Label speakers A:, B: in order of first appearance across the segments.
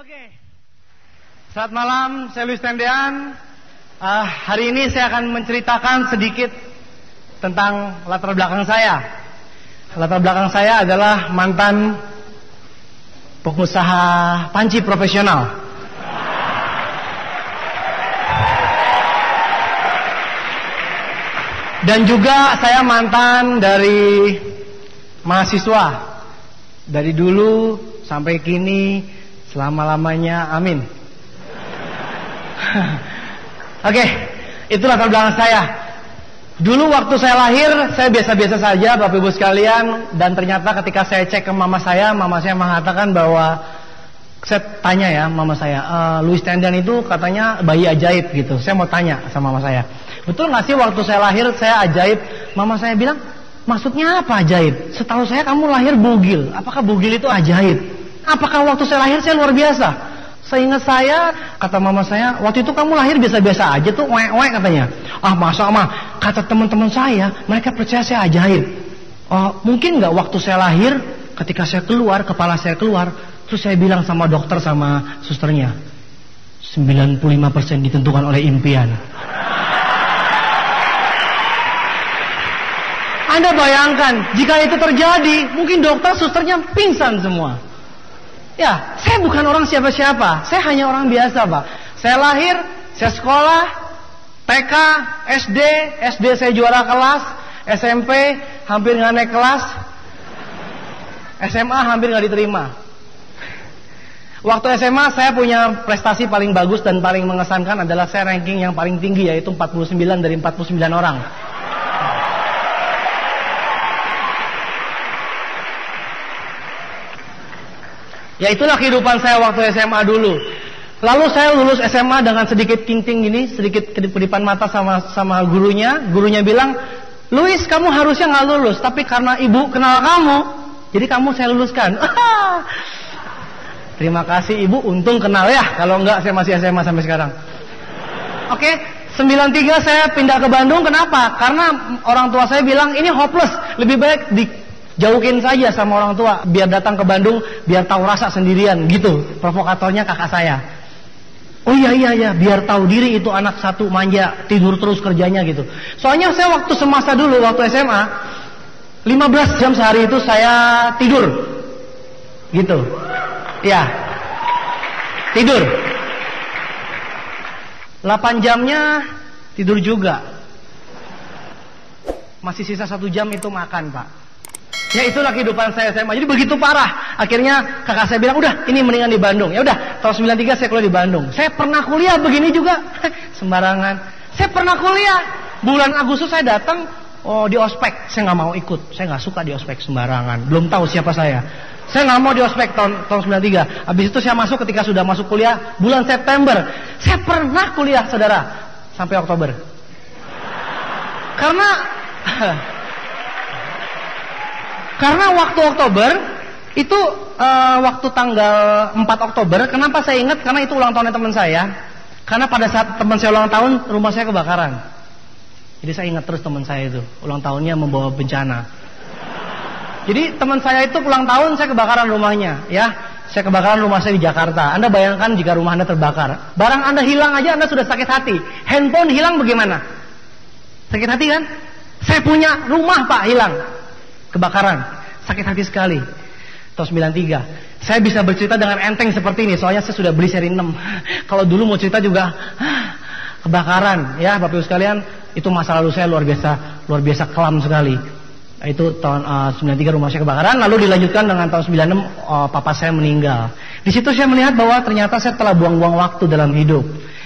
A: Oke. Selamat malam, saya Luis Tendean. Hari ini saya akan menceritakan sedikit tentang latar belakang saya. Latar belakang saya adalah mantan pengusaha panci profesional. Dan juga saya mantan dari mahasiswa. Dari dulu sampai kini, selama-lamanya, amin. Oke, itu latar belakang saya. Dulu waktu saya lahir, saya biasa-biasa saja Bapak Ibu sekalian. Dan ternyata ketika saya cek ke mama saya mengatakan bahwa, saya tanya ya mama saya, Luis Tendean itu katanya bayi ajaib gitu. Saya mau tanya sama mama saya, betul gak sih waktu saya lahir saya ajaib? Mama saya bilang, maksudnya apa ajaib? Setahu saya kamu lahir bugil. Apakah bugil itu ajaib? Apakah waktu saya lahir saya luar biasa? Seingat saya, kata mama saya, waktu itu kamu lahir biasa-biasa aja tuh, wek katanya. Masa mah, kata teman-teman saya, mereka percaya saya ajaib. Mungkin nggak waktu saya lahir, ketika saya keluar, kepala saya keluar, terus saya bilang sama dokter sama susternya, 95% ditentukan oleh impian. Anda bayangkan, jika itu terjadi, mungkin dokter, susternya pingsan semua. Ya, saya bukan orang siapa-siapa. Saya hanya orang biasa, Pak. Saya lahir, saya sekolah, TK, SD saya juara kelas, SMP hampir nggak naik kelas, SMA hampir nggak diterima. Waktu SMA saya punya prestasi paling bagus dan paling mengesankan adalah saya ranking yang paling tinggi, yaitu 49 dari 49 orang. Ya itulah kehidupan saya waktu SMA dulu. Lalu saya lulus SMA dengan sedikit ting-ting gini, sedikit kedip-kedipan mata sama gurunya. Gurunya bilang, Luis kamu harusnya nggak lulus, tapi karena ibu kenal kamu, jadi kamu saya luluskan. Terima kasih ibu, untung kenal ya. Kalau enggak saya masih SMA sampai sekarang. Oke, 93 saya pindah ke Bandung. Kenapa? Karena orang tua saya bilang ini hopeless, lebih baik jauhin saja sama orang tua, biar datang ke Bandung, biar tahu rasa sendirian gitu. Provokatornya kakak saya. Oh iya, biar tahu diri itu anak satu manja, tidur terus kerjanya gitu. Soalnya saya waktu semasa dulu, waktu SMA, 15 jam sehari itu saya tidur. Gitu. Ya. Tidur. 8 jamnya tidur juga. Masih sisa 1 jam itu makan, Pak. Ya itulah kehidupan saya SMA. Jadi begitu parah. Akhirnya kakak saya bilang, udah ini mendingan di Bandung. Ya udah, tahun 93 saya kuliah di Bandung. Saya pernah kuliah begini juga. Sembarangan. Saya pernah kuliah. Bulan Agustus saya datang di ospek. Saya nggak mau ikut. Saya nggak suka di ospek sembarangan. Belum tahu siapa saya. Saya nggak mau di ospek tahun 93. Habis itu saya masuk ketika sudah masuk kuliah bulan September. Saya pernah kuliah, saudara, sampai Oktober. Karena waktu Oktober itu waktu tanggal 4 Oktober, kenapa saya ingat? Karena itu ulang tahunnya teman saya. Karena pada saat teman saya ulang tahun, rumah saya kebakaran. Jadi saya ingat terus teman saya itu ulang tahunnya membawa bencana. Jadi teman saya itu ulang tahun, saya kebakaran rumahnya, ya. Saya kebakaran rumah saya di Jakarta. Anda bayangkan jika rumah Anda terbakar, barang Anda hilang aja Anda sudah sakit hati. Handphone hilang bagaimana? Sakit hati kan? Saya punya rumah Pak hilang. Kebakaran, sakit hati sekali. Tahun 93 saya bisa bercerita dengan enteng seperti ini, soalnya saya sudah beli seri 6. Kalau dulu mau cerita juga kebakaran, ya Bapak Ibu sekalian, itu masa lalu saya luar biasa kelam sekali. Itu tahun 93 rumah saya kebakaran. Lalu dilanjutkan dengan tahun 96 papa saya meninggal. Di situ saya melihat bahwa ternyata saya telah buang-buang waktu dalam hidup.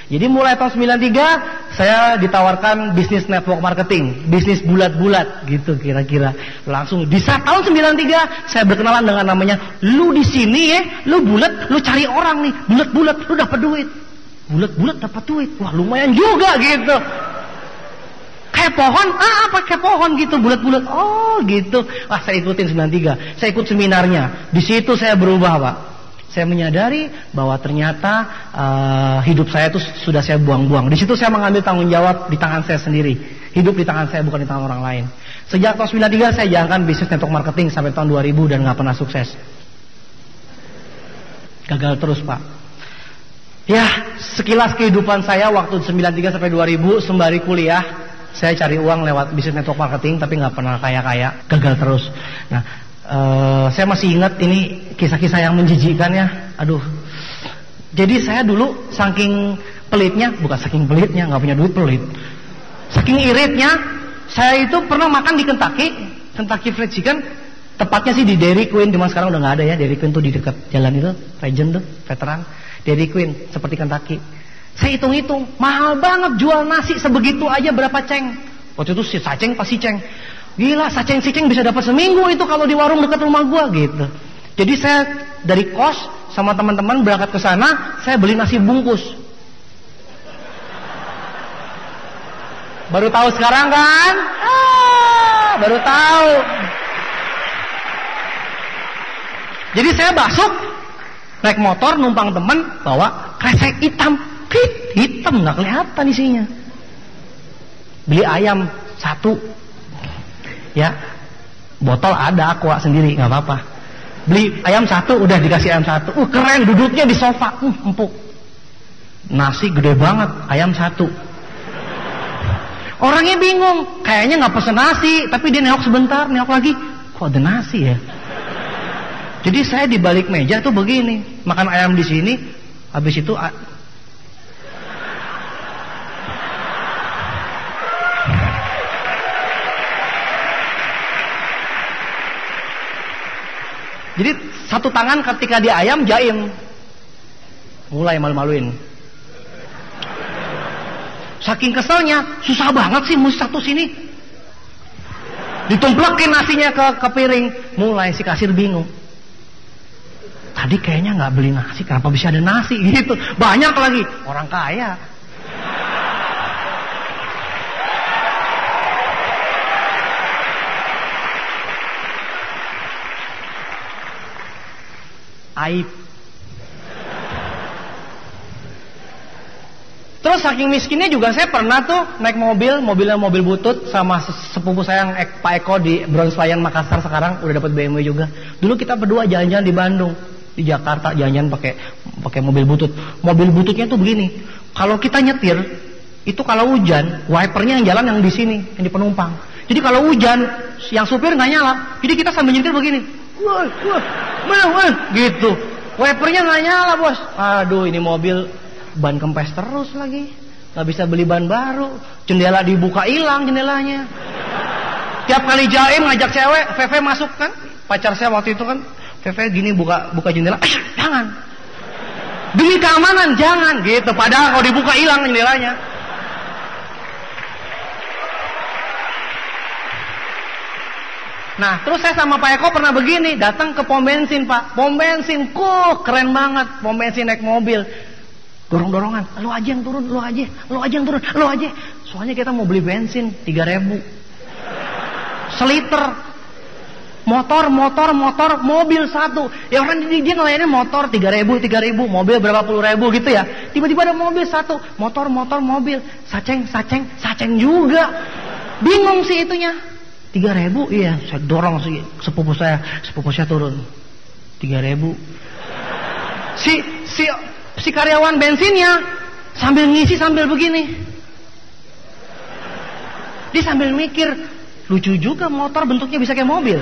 A: Jadi mulai tahun 93 saya ditawarkan bisnis network marketing, bisnis bulat-bulat gitu kira-kira. Langsung di saat tahun 93 saya berkenalan dengan namanya, lu di sini ya, lu bulat, lu cari orang nih, bulat-bulat, lu dapat duit. Bulat-bulat dapat duit. Wah, lumayan juga gitu. Kayak pohon, apa kayak pohon gitu, bulat-bulat. Oh, gitu. Wah, saya ikutin 93. Saya ikut seminarnya. Di situ saya berubah, Pak. Saya menyadari bahwa ternyata hidup saya itu sudah saya buang-buang. Di situ saya mengambil tanggung jawab di tangan saya sendiri. Hidup di tangan saya, bukan di tangan orang lain. Sejak tahun 93 saya jalankan bisnis network marketing sampai tahun 2000 dan nggak pernah sukses. Gagal terus, Pak. Ya, sekilas kehidupan saya waktu 93 sampai 2000 sembari kuliah, saya cari uang lewat bisnis network marketing tapi nggak pernah kaya-kaya, gagal terus. Nah, saya masih ingat ini kisah-kisah yang menjijikkan ya. Aduh. Jadi saya dulu saking pelitnya, bukan saking pelitnya, nggak punya duit pelit. Saking iritnya, saya itu pernah makan di Kentucky Fried Chicken. Tepatnya sih di Dairy Queen, cuma sekarang udah nggak ada ya. Dairy Queen tuh di dekat jalan itu, Regent tuh, veteran. Dairy Queen, seperti Kentucky. Saya hitung-hitung, mahal banget jual nasi sebegitu aja berapa ceng. Waktu itu si saceng pasti ceng. Gila, saceng si ceng bisa dapat seminggu itu kalau di warung dekat rumah gua gitu. Jadi saya dari kos sama teman-teman berangkat ke sana, saya beli nasi bungkus. Baru tahu sekarang kan? Baru tahu. Jadi saya masuk, naik motor, numpang teman, bawa kresek hitam. Hitam, nggak kelihatan isinya. Beli ayam 1. Ya, botol ada, aqua sendiri, nggak apa-apa. Beli ayam 1, udah dikasih ayam 1. Keren, duduknya di sofa, empuk. Nasi gede banget, ayam 1. Orangnya bingung, kayaknya nggak pesen nasi, tapi dia nengok sebentar, nengok lagi, kok ada nasi ya? Jadi saya di balik meja tuh begini, makan ayam di sini, habis itu jadi satu tangan ketika dia ayam jaim, mulai malu-maluin. Saking keselnya, susah banget sih mesti satu sini. Ditumplekin nasinya ke piring, mulai si kasir bingung. Tadi kayaknya nggak beli nasi, kenapa bisa ada nasi gitu? Banyak lagi, orang kaya. Aib. Terus saking miskinnya juga saya pernah tuh naik mobil butut sama sepupu saya yang Pak Eko di Bronslayan Makassar, sekarang udah dapat BMW juga. Dulu kita berdua jalan-jalan di Bandung, di Jakarta jalan-jalan pakai mobil butut. Mobil bututnya tuh begini. Kalau kita nyetir, itu kalau hujan, wipernya yang jalan yang di sini, yang di penumpang. Jadi kalau hujan, yang supir nggak nyala. Jadi kita sambil nyetir begini. Wah, gitu. Wipernya nggak nyala, bos. Aduh, ini mobil ban kempes terus lagi, nggak bisa beli ban baru, jendela dibuka hilang jendelanya. Tiap kali jaim ngajak cewek, VV masuk kan, pacar saya waktu itu kan, VV gini buka jendela, jangan, demi keamanan jangan, gitu. Padahal kalau dibuka hilang jendelanya. Nah, terus saya sama Pak Eko pernah begini, datang ke pom bensin, Pak, pom bensin, kok keren banget, pom bensin naik mobil. Dorong-dorongan, lo aja yang turun, lo aja yang turun, lo aja. Soalnya kita mau beli bensin 3.000 seliter. Motor, mobil 1. Ya orang dia ngelayanin motor 3.000, mobil berapa puluh ribu gitu ya. Tiba-tiba ada mobil 1, motor, mobil, saceng juga. Bingung sih itunya. 3.000, iya, saya dorong sih sepupu saya turun. 3.000. Si karyawan bensinnya sambil ngisi sambil begini. Dia sambil mikir, lucu juga motor bentuknya bisa kayak mobil.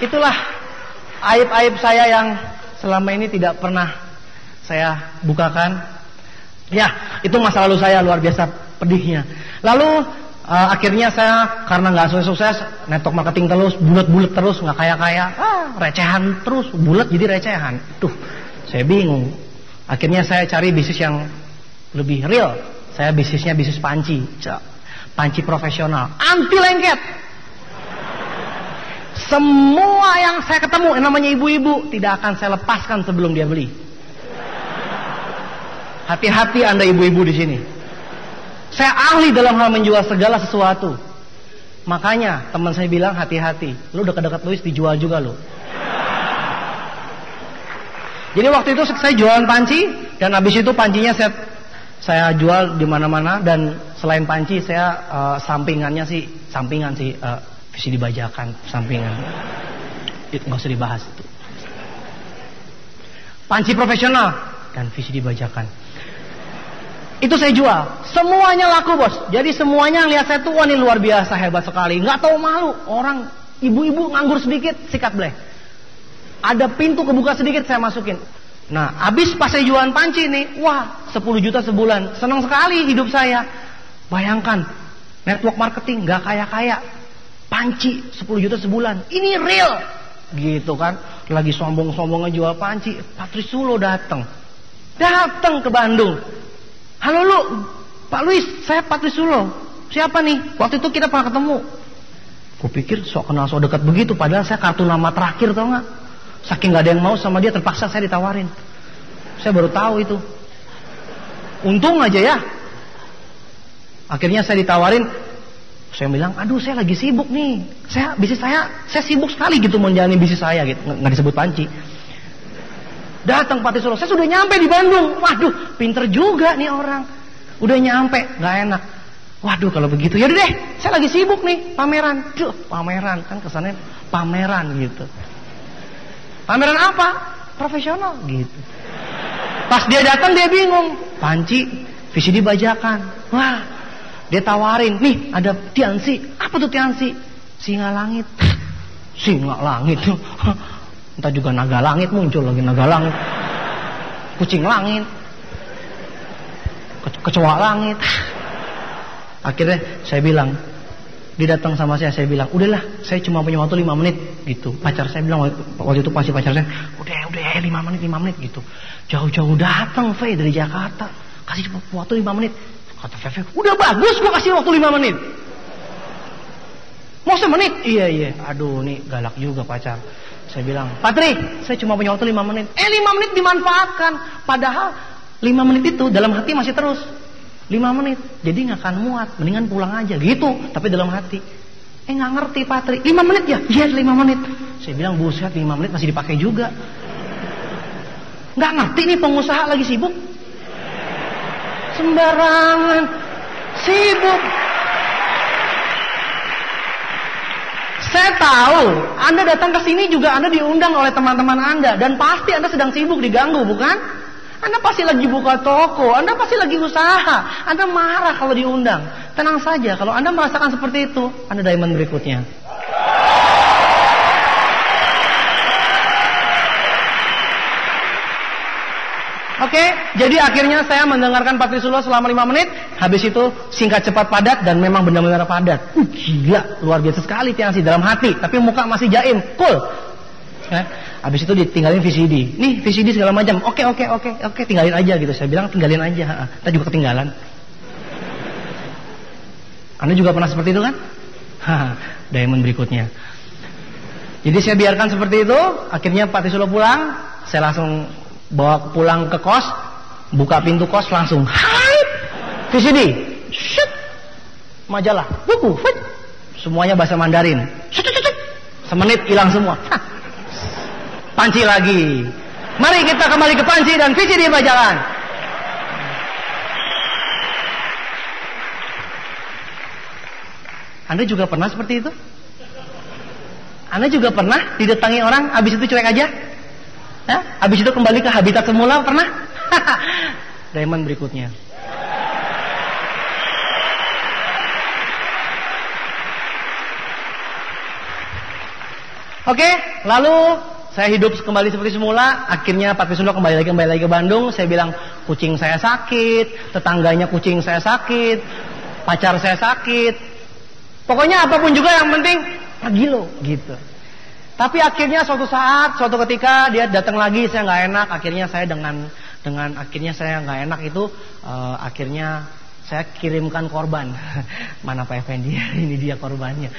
A: Itulah aib-aib saya yang selama ini tidak pernah saya bukakan. Ya, itu masa lalu saya luar biasa pedihnya. Lalu akhirnya saya karena nggak sukses, network marketing terus, bulat terus, nggak kaya, recehan terus, bulat jadi recehan. Tuh, saya bingung. Akhirnya saya cari bisnis yang lebih real. Saya bisnisnya bisnis panci profesional, anti lengket. Semua yang saya ketemu, yang namanya ibu-ibu, tidak akan saya lepaskan sebelum dia beli. Hati-hati Anda ibu-ibu di sini. Saya ahli dalam hal menjual segala sesuatu. Makanya teman saya bilang hati-hati. Lu dekat-dekat Luis dijual juga lu. Jadi waktu itu saya jualan panci, dan habis itu pancinya saya jual di mana-mana, dan selain panci saya sampingan sih visi dibajakan sampingan. Itu nggak usah dibahas itu. Panci profesional dan visi dibajakan. Itu saya jual. Semuanya laku, bos. Jadi semuanya lihat saya tuh, wah ini luar biasa, hebat sekali. Nggak tahu malu. Orang ibu-ibu nganggur sedikit, sikat bleh. Ada pintu kebuka sedikit, saya masukin. Nah, habis pas saya jualan panci nih, wah 10 juta sebulan. Senang sekali hidup saya. Bayangkan, network marketing nggak kaya-kaya. Panci 10 juta sebulan. Ini real. Gitu kan. Lagi sombong-sombongnya jual panci. Patrice Sulo datang ke Bandung. Halo lu, Pak Luis, saya Patrice Sulo. Siapa nih? Waktu itu kita pernah ketemu. Kupikir sok kenal sok dekat begitu. Padahal saya kartu nama terakhir, tau gak? Saking gak ada yang mau sama dia, terpaksa saya ditawarin. Saya baru tahu itu. Untung aja ya. Akhirnya saya ditawarin. Saya bilang, aduh saya lagi sibuk nih. Bisnis saya sibuk sekali gitu menjalani bisnis saya gitu. Nggak disebut panci. Datang Patrice Sulo, saya sudah nyampe di Bandung. Waduh, pinter juga nih orang. Udah nyampe, nggak enak. Waduh kalau begitu, yaudah deh, saya lagi sibuk nih, pameran. Duh, pameran kan kesannya pameran gitu. Pameran apa? Profesional gitu. Pas dia datang dia bingung. Panci, visi dibajakan. Wah, dia tawarin, nih ada Tiansi. Apa tuh Tiansi? Singa langit. Singa langit. Entah juga naga langit muncul lagi, naga langit. Kucing langit. Kecoa langit. Akhirnya saya bilang, dia datang sama saya bilang, udahlah, saya cuma punya waktu 5 menit gitu. Pacar saya bilang waktu itu pasti pacar saya, udah 5 menit gitu. Jauh-jauh datang Fe dari Jakarta, kasih waktu 5 menit. Kata Fe, udah bagus gua kasih waktu 5 menit. Mau semenit? Iya. Aduh, nih galak juga pacar. Saya bilang, Patri, saya cuma punya waktu 5 menit. 5 menit dimanfaatkan. Padahal 5 menit itu dalam hati masih terus. 5 menit, jadi gak akan muat. Mendingan pulang aja gitu, tapi dalam hati. Gak ngerti Patri, 5 menit ya? Iya 5 menit. Saya bilang, buset 5 menit masih dipakai juga. Gak ngerti nih pengusaha lagi sibuk. Sembarangan sibuk. Saya tahu Anda datang ke sini juga Anda diundang oleh teman-teman Anda, dan pasti Anda sedang sibuk, diganggu, bukan? Anda pasti lagi buka toko, Anda pasti lagi usaha. Anda marah kalau diundang. Tenang saja, kalau Anda merasakan seperti itu, Anda diamond berikutnya. Oke, jadi akhirnya saya mendengarkan Patrice Sulo selama 5 menit. Habis itu singkat cepat padat, dan memang benar-benar padat. Gila, luar biasa sekali Tiansi dalam hati, tapi muka masih jaim, cool. Habis itu ditinggalin VCD. Nih VCD segala macam. Oke, tinggalin aja gitu. Saya bilang tinggalin aja. Kita juga ketinggalan. Anda juga pernah seperti itu kan? Diamond berikutnya. Jadi saya biarkan seperti itu. Akhirnya Patrice Sulo pulang. Saya langsung bawa pulang ke kos. Buka pintu kos langsung. Hai, VCD. Shut. Majalah. Buku. Semuanya bahasa Mandarin. Shut. Semenit hilang semua. Panci lagi. Mari kita kembali ke panci dan visi dibajakan. Anda juga pernah seperti itu? Anda juga pernah didatangi orang, habis itu cuek aja? Habis itu kembali ke habitat semula, pernah? Diamond berikutnya. Oke, lalu saya hidup kembali seperti semula. Akhirnya Patrice Sulo kembali lagi ke Bandung. Saya bilang, kucing saya sakit, tetangganya kucing saya sakit, pacar saya sakit. Pokoknya apapun juga yang penting pergi lo gitu. Tapi akhirnya suatu ketika dia datang lagi, saya nggak enak. Akhirnya saya dengan akhirnya saya nggak enak itu, akhirnya saya kirimkan korban. Mana Pak Effendi? Ini dia korbannya.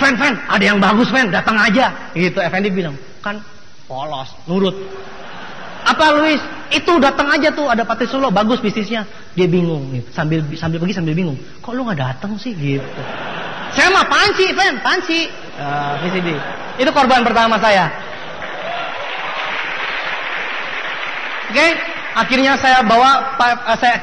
A: Fan, ada yang bagus Fan, datang aja. Gitu. Effendi bilang, kan polos, nurut. Apa Luis? Itu datang aja tuh, ada Patrice Sulo, bagus bisnisnya. Dia bingung, gitu. sambil pergi sambil bingung. Kok lu nggak datang sih? Gitu. Saya mah panci, Fan, panci. VCD. Itu korban pertama saya. Oke. Akhirnya saya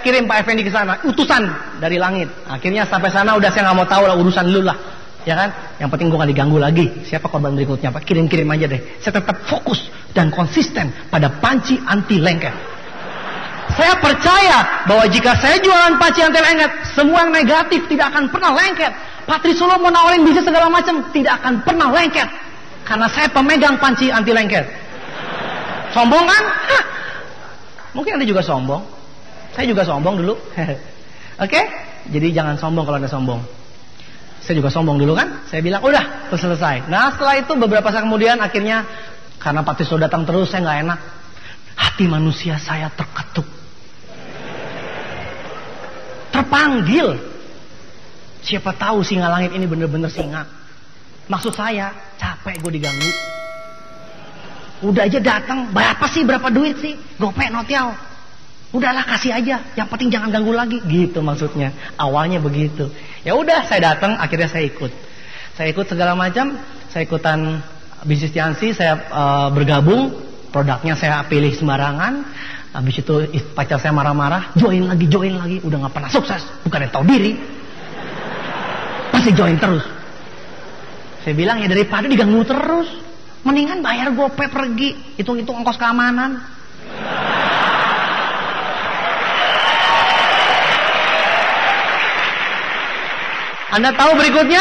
A: kirim Pak Effendi ke sana, utusan dari langit. Akhirnya sampai sana udah saya nggak mau tahu lah, urusan lu lah. Ya kan? Yang penting gue gak diganggu lagi. Siapa korban berikutnya Pak? Kirim-kirim aja deh. Saya tetap fokus dan konsisten pada panci anti lengket. Saya percaya bahwa jika saya jualan panci anti lengket, semua yang negatif tidak akan pernah lengket. Patri Solo mau nawarin bisnis segala macam, tidak akan pernah lengket. Karena saya pemegang panci anti lengket. Sombong kan? Hah. Mungkin Anda juga sombong. Saya juga sombong dulu. Oke? Jadi jangan sombong kalau Anda sombong. Saya juga sombong dulu kan. Saya bilang udah selesai. Nah setelah itu beberapa saat kemudian akhirnya karena Pak Trisno datang terus, saya nggak enak. Hati manusia saya terketuk, terpanggil. Siapa tahu singa langit ini bener-bener singa. Maksud saya capek gue diganggu. Udah aja datang, berapa sih, berapa duit sih? Gopek notial. Udahlah kasih aja, yang penting jangan ganggu lagi, gitu maksudnya. Awalnya begitu. Ya udah, saya datang, akhirnya saya ikut. Saya ikut segala macam, saya ikutan bisnis Tiansi, saya bergabung, produknya saya pilih sembarangan. Habis itu pacar saya marah-marah, join lagi, udah nggak pernah sukses, bukan yang tahu diri, pasti join terus. Saya bilang ya daripada diganggu terus, mendingan bayar GoPay pergi, hitung-hitung ongkos keamanan. Anda tahu berikutnya?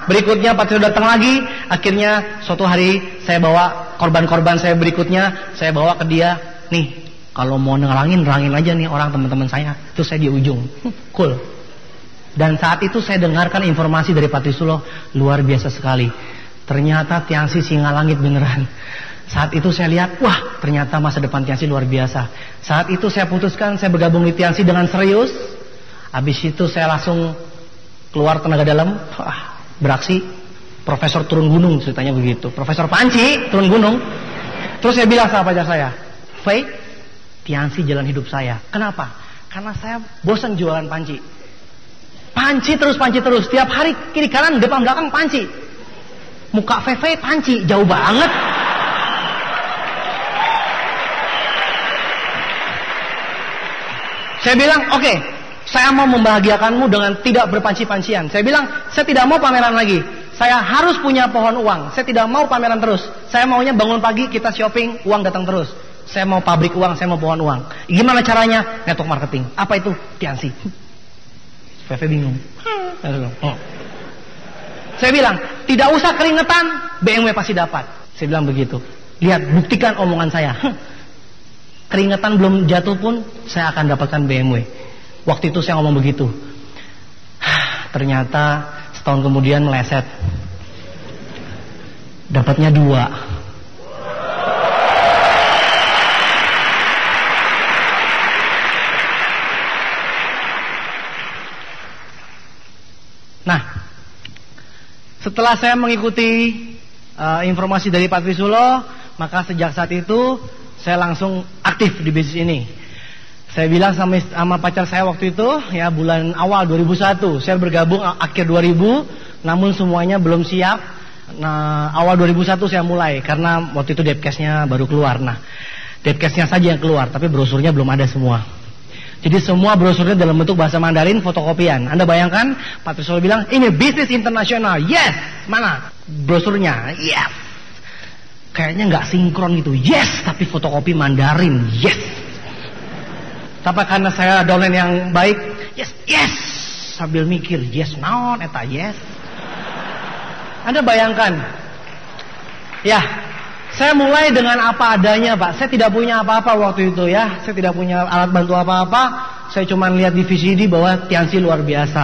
A: Berikutnya Pak Trisno datang lagi. Akhirnya suatu hari saya bawa korban-korban saya berikutnya. Saya bawa ke dia. Nih, kalau mau nerangin aja nih orang teman-teman saya. Terus saya di ujung. Cool. Dan saat itu saya dengarkan informasi dari Pak Trisno luar biasa sekali. Ternyata Tiansi singa langit beneran. Saat itu saya lihat, wah ternyata masa depan Tiansi luar biasa. Saat itu saya putuskan saya bergabung di Tiansi dengan serius. Habis itu saya langsung keluar tenaga dalam, beraksi. Profesor turun gunung ceritanya begitu. Profesor Panci turun gunung. Terus saya bilang sama pacar saya, Faye, Tiansi jalan hidup saya. Kenapa? Karena saya bosan jualan panci. Panci terus. Tiap hari kiri kanan depan belakang panci. Muka Faye panci, jauh banget. Saya bilang, oke, saya mau membahagiakanmu dengan tidak berpanci-pancian. Saya bilang, saya tidak mau pameran lagi. Saya harus punya pohon uang. Saya tidak mau pameran terus. Saya maunya bangun pagi, kita shopping, uang datang terus. Saya mau pabrik uang, saya mau pohon uang. Gimana caranya? Network marketing. Apa itu? Tiansi. Feve bingung. Saya bilang, tidak usah keringetan, BMW pasti dapat. Saya bilang begitu. Lihat, buktikan omongan saya. Keringetan belum jatuh pun, saya akan dapatkan BMW. Waktu itu saya ngomong begitu. Ternyata setahun kemudian meleset. Dapatnya 2. Nah, setelah saya mengikuti informasi dari Pak Trisno, maka sejak saat itu saya langsung aktif di bisnis ini. Saya bilang sama pacar saya waktu itu, ya bulan awal 2001, saya bergabung akhir 2000, namun semuanya belum siap. Nah, awal 2001 saya mulai, karena waktu itu depcase-nya baru keluar. Nah, depcase-nya saja yang keluar, tapi brosurnya belum ada semua. Jadi semua brosurnya dalam bentuk bahasa Mandarin, fotokopian. Anda bayangkan, Pak Trisno bilang, ini bisnis internasional, yes! Mana brosurnya? Yes! Kayaknya nggak sinkron gitu, yes! Tapi fotokopi Mandarin, yes! Tapi karena saya downline yang baik, yes, sambil mikir, yes, naon, eta, yes. Anda bayangkan, ya, saya mulai dengan apa adanya, Pak. Saya tidak punya apa-apa waktu itu ya, saya tidak punya alat bantu apa-apa. Saya cuma lihat di VCD bahwa Tiansi luar biasa.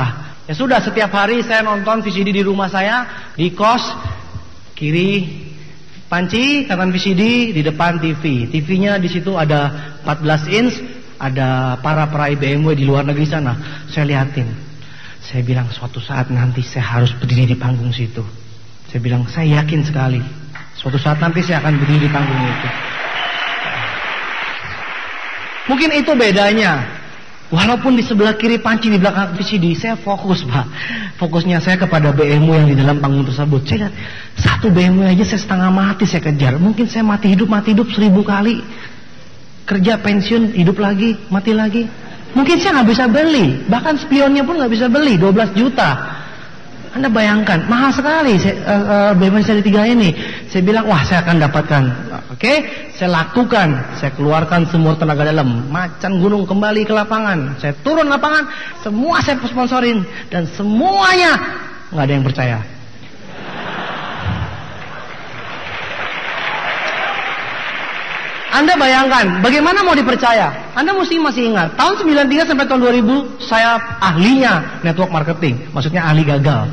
A: Ya sudah, setiap hari saya nonton VCD di rumah saya, di kos, kiri panci, kanan VCD, di depan TV. TV-nya di situ ada 14 inch. Ada para peraih BMW di luar negeri sana. Saya liatin. Saya bilang suatu saat nanti saya harus berdiri di panggung situ. Saya bilang saya yakin sekali suatu saat nanti saya akan berdiri di panggung itu. Mungkin itu bedanya. Walaupun di sebelah kiri panci, di belakang VCD, saya fokus, Pak. Fokusnya saya kepada BMW yang di dalam panggung tersebut. Saya lihat satu BMW aja saya setengah mati saya kejar. Mungkin saya mati hidup 1000 kali. Kerja pensiun, hidup lagi, mati lagi. Mungkin saya nggak bisa beli, bahkan spionnya pun nggak bisa beli, 12 juta. Anda bayangkan, mahal sekali BMW seri 3 ini. Saya bilang, wah saya akan dapatkan. Oke, saya lakukan. Saya keluarkan semua tenaga dalam. Macan gunung kembali ke lapangan. Saya turun lapangan, semua saya sponsorin. Dan semuanya nggak ada yang percaya. Anda bayangkan, bagaimana mau dipercaya? Anda mesti masih ingat, tahun 93 sampai tahun 2000, saya ahlinya network marketing. Maksudnya ahli gagal.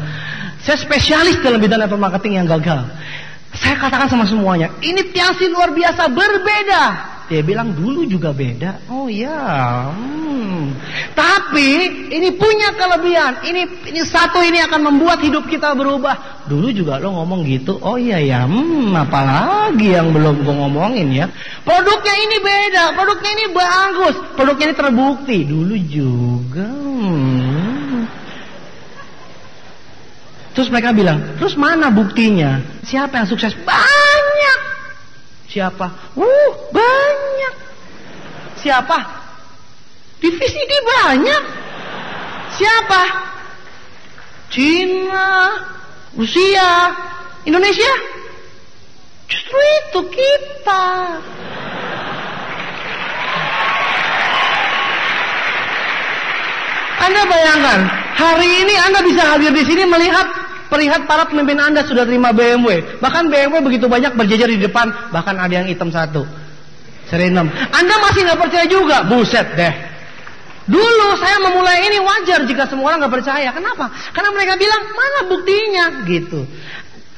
A: Saya spesialis dalam bidang network marketing yang gagal. Saya katakan sama semuanya, ini Tianxi luar biasa, berbeda. Dia bilang, dulu juga beda. Oh iya, tapi ini punya kelebihan. Ini satu ini akan membuat hidup kita berubah. Dulu juga lo ngomong gitu. Oh iya ya, apalagi yang belum gue ngomongin ya. Produknya ini beda, produknya ini bagus, produknya ini terbukti. Dulu juga. Terus mereka bilang, terus mana buktinya? Siapa yang sukses? Banyak. Siapa? Banyak. Siapa? Divisi ini banyak. Siapa? Cina, Rusia, Indonesia. Justru itu kita. Anda bayangkan, hari ini Anda bisa hadir di sini melihat para pemimpin Anda sudah terima BMW. Bahkan BMW begitu banyak berjejer di depan, bahkan ada yang hitam satu. Seri 6. Anda masih nggak percaya juga? Buset deh. Dulu saya memulai ini wajar jika semua orang nggak percaya. Kenapa? Karena mereka bilang, mana buktinya? Gitu.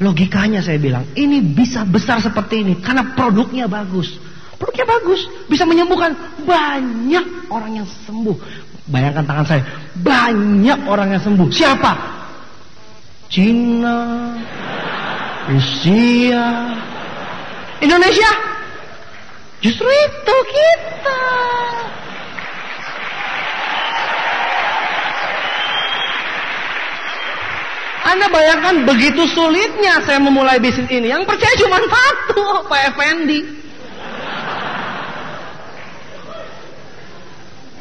A: Logikanya saya bilang, ini bisa besar seperti ini karena produknya bagus. Produknya bagus, bisa menyembuhkan banyak orang yang sembuh. Bayangkan tangan saya, banyak orang yang sembuh. Siapa? Cina, Rusia, Indonesia. Justru itu kita. Anda bayangkan begitu sulitnya saya memulai bisnis ini. Yang percaya cuma satu, Pak Effendi.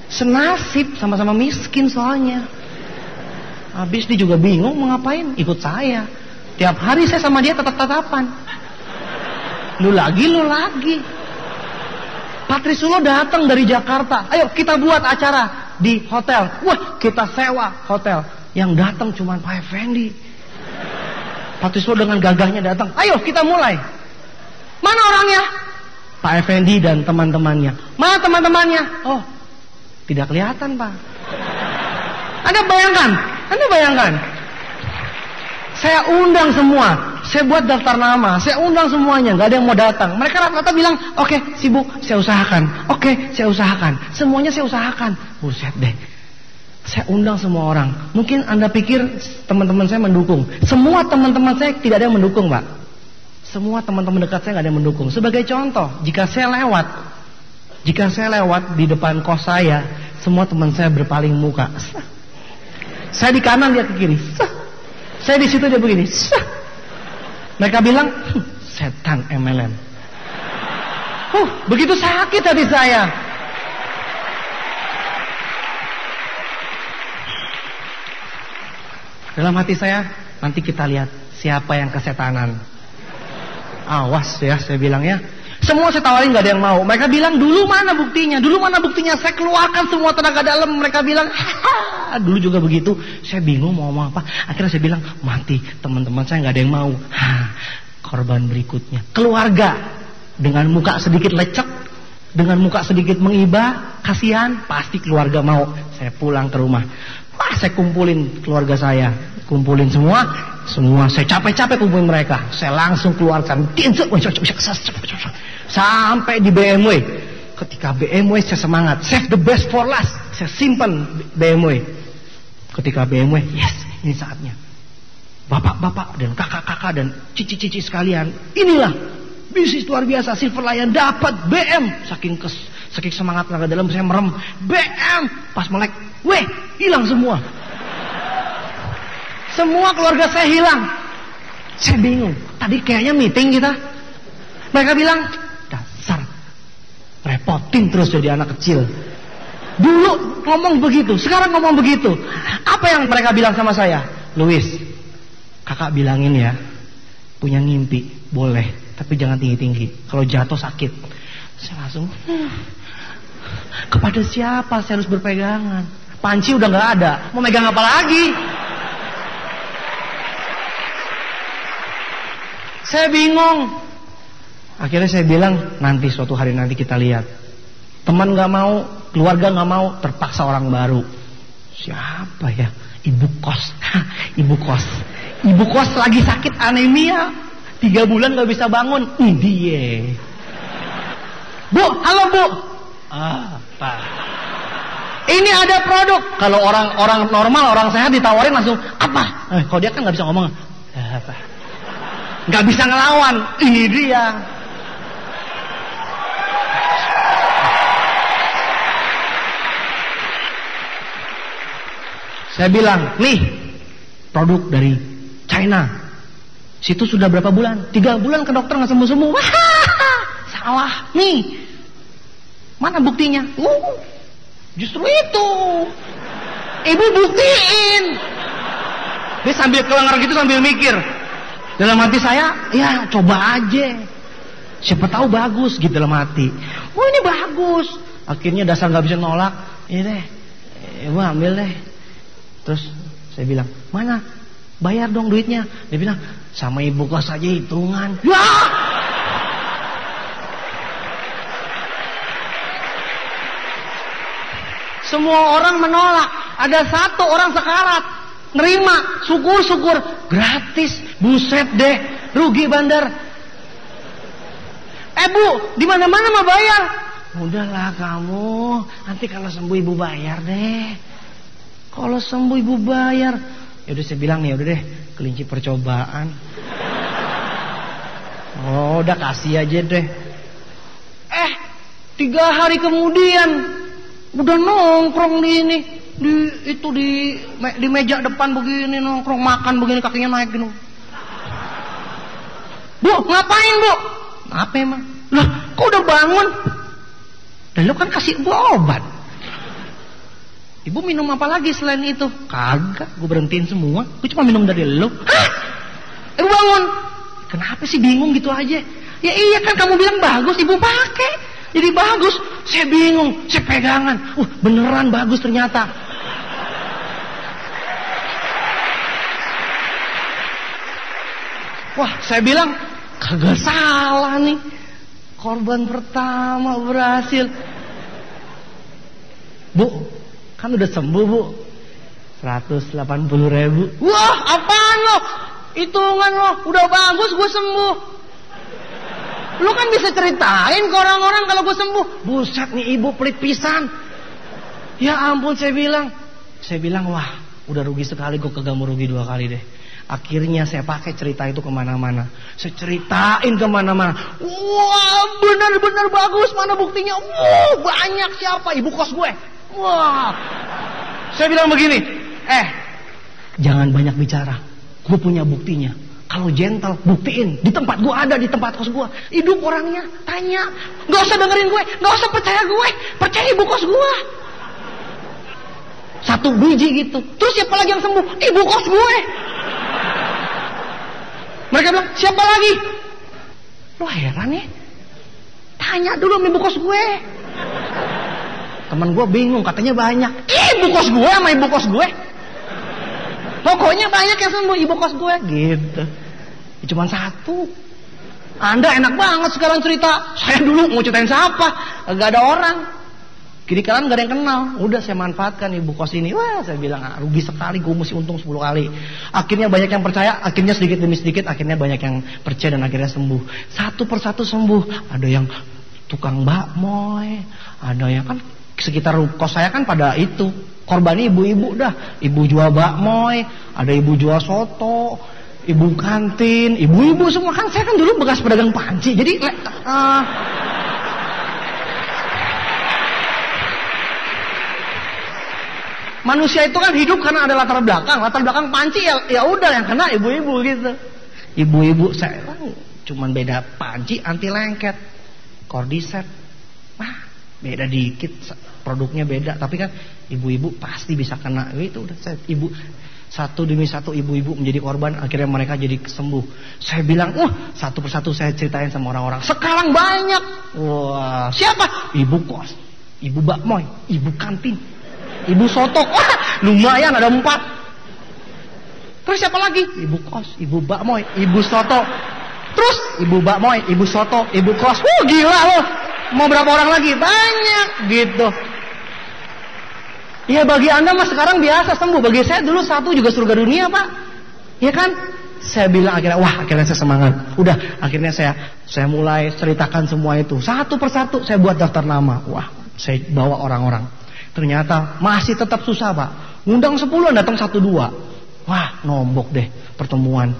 A: Senasib, sama-sama miskin soalnya. Habis dia juga bingung mau ngapain, ikut saya. Tiap hari saya sama dia tatap-tatapan. Lu lagi. Patrisulo datang dari Jakarta. Ayo kita buat acara di hotel. Wah, kita sewa hotel. Yang datang cuma Pak Effendi. Patrisulo dengan gagahnya datang. Ayo kita mulai. Mana orangnya? Pak Effendi dan teman-temannya. Mana teman-temannya? Oh, tidak kelihatan, Pak. Anda bayangkan. Saya undang semua. Saya buat daftar nama. Saya undang semuanya. Gak ada yang mau datang. Mereka rata-rata bilang, oke, sibuk. Saya usahakan. Oke, saya usahakan. Semuanya saya usahakan. Buset deh. Saya undang semua orang. Mungkin Anda pikir teman-teman saya mendukung. Semua teman-teman saya tidak ada yang mendukung, Pak. Semua teman-teman dekat saya gak ada yang mendukung. Sebagai contoh, jika saya lewat di depan kos saya, semua teman saya berpaling muka. Saya di kanan, dia ke kiri. Saya di situ, dia begini. Mereka bilang, setan MLM. Begitu sakit hati saya. Dalam hati saya, nanti kita lihat siapa yang kesetanan. Awas ya, saya bilang ya. Semua saya tawarin gak ada yang mau. Mereka bilang, dulu mana buktinya? Saya keluarkan semua tenaga dalam. Mereka bilang, dulu juga begitu. Saya bingung mau ngomong apa. Akhirnya saya bilang, mati. Teman-teman saya gak ada yang mau. Korban berikutnya, keluarga. Dengan muka sedikit lecek, dengan muka sedikit mengiba, kasihan, pasti keluarga mau. Saya pulang ke rumah. Saya kumpulin keluarga saya. Kumpulin semua saya capek-capek kumpulin mereka. Saya langsung keluarkan sampai di BMW. Ketika BMW saya semangat, save the best for last. Saya simpan BMW. Ketika BMW, yes, ini saatnya. Bapak-bapak dan kakak-kakak dan cici-cici sekalian, inilah bisnis luar biasa. Silver Lion dapat BM. Saking semangat tenaga dalam saya merem. BM, pas melek, hilang semua. Semua keluarga saya hilang. Saya bingung. Tadi kayaknya meeting kita. Mereka bilang, dasar repotin terus jadi anak kecil. Dulu ngomong begitu, sekarang ngomong begitu. Apa yang mereka bilang sama saya? Louis, Kakak bilangin ya, punya mimpi boleh, tapi jangan tinggi-tinggi. Kalau jatuh sakit. Saya langsung, kepada siapa saya harus berpegangan? Panci udah nggak ada, mau megang apa lagi? Saya bingung. Akhirnya saya bilang, nanti suatu hari nanti kita lihat. Teman nggak mau, keluarga nggak mau, terpaksa orang baru. Siapa ya? Ibu kos. Ibu kos. Ibu kos lagi sakit anemia, 3 bulan nggak bisa bangun. Dia. Bu, halo bu. Apa? Ini ada produk. Kalau orang normal, orang sehat ditawarin langsung apa? Kalau dia kan nggak bisa ngomong. Apa? Nggak bisa ngelawan. Ini dia. Saya bilang, nih produk dari China. Situ sudah berapa bulan? 3 bulan ke dokter nggak sembuh-sembuh. Wah, salah. Nih, mana buktinya? Justru itu. Ibu buktiin. Dia sambil kelengar gitu sambil mikir. Dalam hati saya, ya coba aja. Siapa tahu bagus gitu dalam hati. Oh ini bagus. Akhirnya dasar nggak bisa nolak. Ini deh, ibu ambil deh. Terus saya bilang, mana? Bayar dong duitnya. Dia bilang, sama ibu kos aja hitungan. Ya! Semua orang menolak. Ada 1 orang sekarat. Nerima, syukur-syukur. Gratis. Buset deh, rugi bandar. Bu, di mana-mana mau bayar. Udahlah kamu, nanti kalau sembuh ibu bayar deh. Kalau sembuh ibu bayar. Ya udah saya bilang nih, udah deh, kelinci percobaan. Oh, udah kasih aja deh. 3 hari kemudian udah nongkrong di ini, di meja depan begini nongkrong makan begini kakinya naik gitu. Bu, ngapain bu? Apa emang? Lah, kok udah bangun? Dan lo kan kasih gua obat. Ibu minum apa lagi selain itu? Kagak, gue berhentiin semua. Gue cuma minum dari lo. Hah? Ibu bangun. Kenapa sih bingung gitu aja? Ya iya kan kamu bilang bagus, ibu pakai. Jadi bagus. Saya bingung, saya pegangan. Beneran bagus ternyata. Wah, saya bilang kagak salah nih. Korban pertama berhasil. Bu, kan udah sembuh bu. 180.000. Wah, apaan lo? Hitungan lo, udah bagus gue sembuh. Lo kan bisa ceritain ke orang-orang kalau gue sembuh. Buset nih ibu pelit pisan. Ya ampun saya bilang wah udah rugi sekali, gue kagak mau rugi 2 kali deh. Akhirnya saya pakai cerita itu kemana-mana. Saya ceritain kemana-mana. Wah benar-benar bagus, mana buktinya? Wah banyak, siapa? Ibu kos gue. Wah, saya bilang begini, jangan banyak bicara. Gue punya buktinya. Kalau gentle, buktiin. Di tempat gue ada, di tempat kos gue. Hidup orangnya, tanya. Gak usah dengerin gue, gak usah percaya gue. Percaya ibu kos gue. 1 biji gitu. Terus siapa lagi yang sembuh? Ibu kos gue. Mereka bilang, siapa lagi? Lo heran ya? Tanya dulu sama ibu kos gue. Teman gue bingung, katanya banyak. Ibu kos gue sama ibu kos gue. Pokoknya banyak yang sembuh ibu kos gue. Gitu. Ya, cuman 1. Anda enak banget sekarang cerita. Saya dulu mau ceritain siapa? Gak ada orang. Kiri kanan gak ada yang kenal. Udah saya manfaatkan ibu kos ini. Wah saya bilang rugi sekali, gue mesti untung 10 kali. Akhirnya banyak yang percaya. Akhirnya sedikit demi sedikit. Akhirnya banyak yang percaya dan akhirnya sembuh. 1 persatu sembuh. Ada yang tukang bakmoy. Ada yang kan sekitar kos saya kan pada itu. Korbannya ibu-ibu dah. Ibu jual bakmoy. Ada ibu jual soto. Ibu kantin. Ibu-ibu semua. Kan saya kan dulu bekas pedagang panci. Jadi manusia itu kan hidup karena ada latar belakang. Latar belakang panci ya udah yang kena ibu-ibu gitu. Ibu-ibu saya cuman beda panci anti lengket, kordiset. Beda dikit, produknya beda, tapi kan ibu-ibu pasti bisa kena. Itu udah ibu Satu demi satu ibu-ibu menjadi korban, akhirnya mereka jadi sembuh. Saya bilang, satu persatu saya ceritain sama orang-orang. Sekarang banyak. Wah, siapa? Ibu kos, ibu bakmoy, ibu kantin, ibu sotok. Wah, lumayan ada 4. Terus siapa lagi? Ibu kos, ibu bakmoy, ibu soto. Terus ibu bakmoy, ibu soto, ibu kos. Gila loh. Mau berapa orang lagi? Banyak gitu. Ya bagi Anda mah sekarang biasa sembuh. Bagi saya dulu 1 juga surga dunia, Pak. Ya kan? Saya bilang akhirnya saya semangat. Udah, akhirnya saya mulai ceritakan semua itu. Satu persatu saya buat daftar nama. Wah, saya bawa orang-orang. Ternyata masih tetap susah, Pak. Ngundang 10 datang 1-2. Wah, nombok deh pertemuan.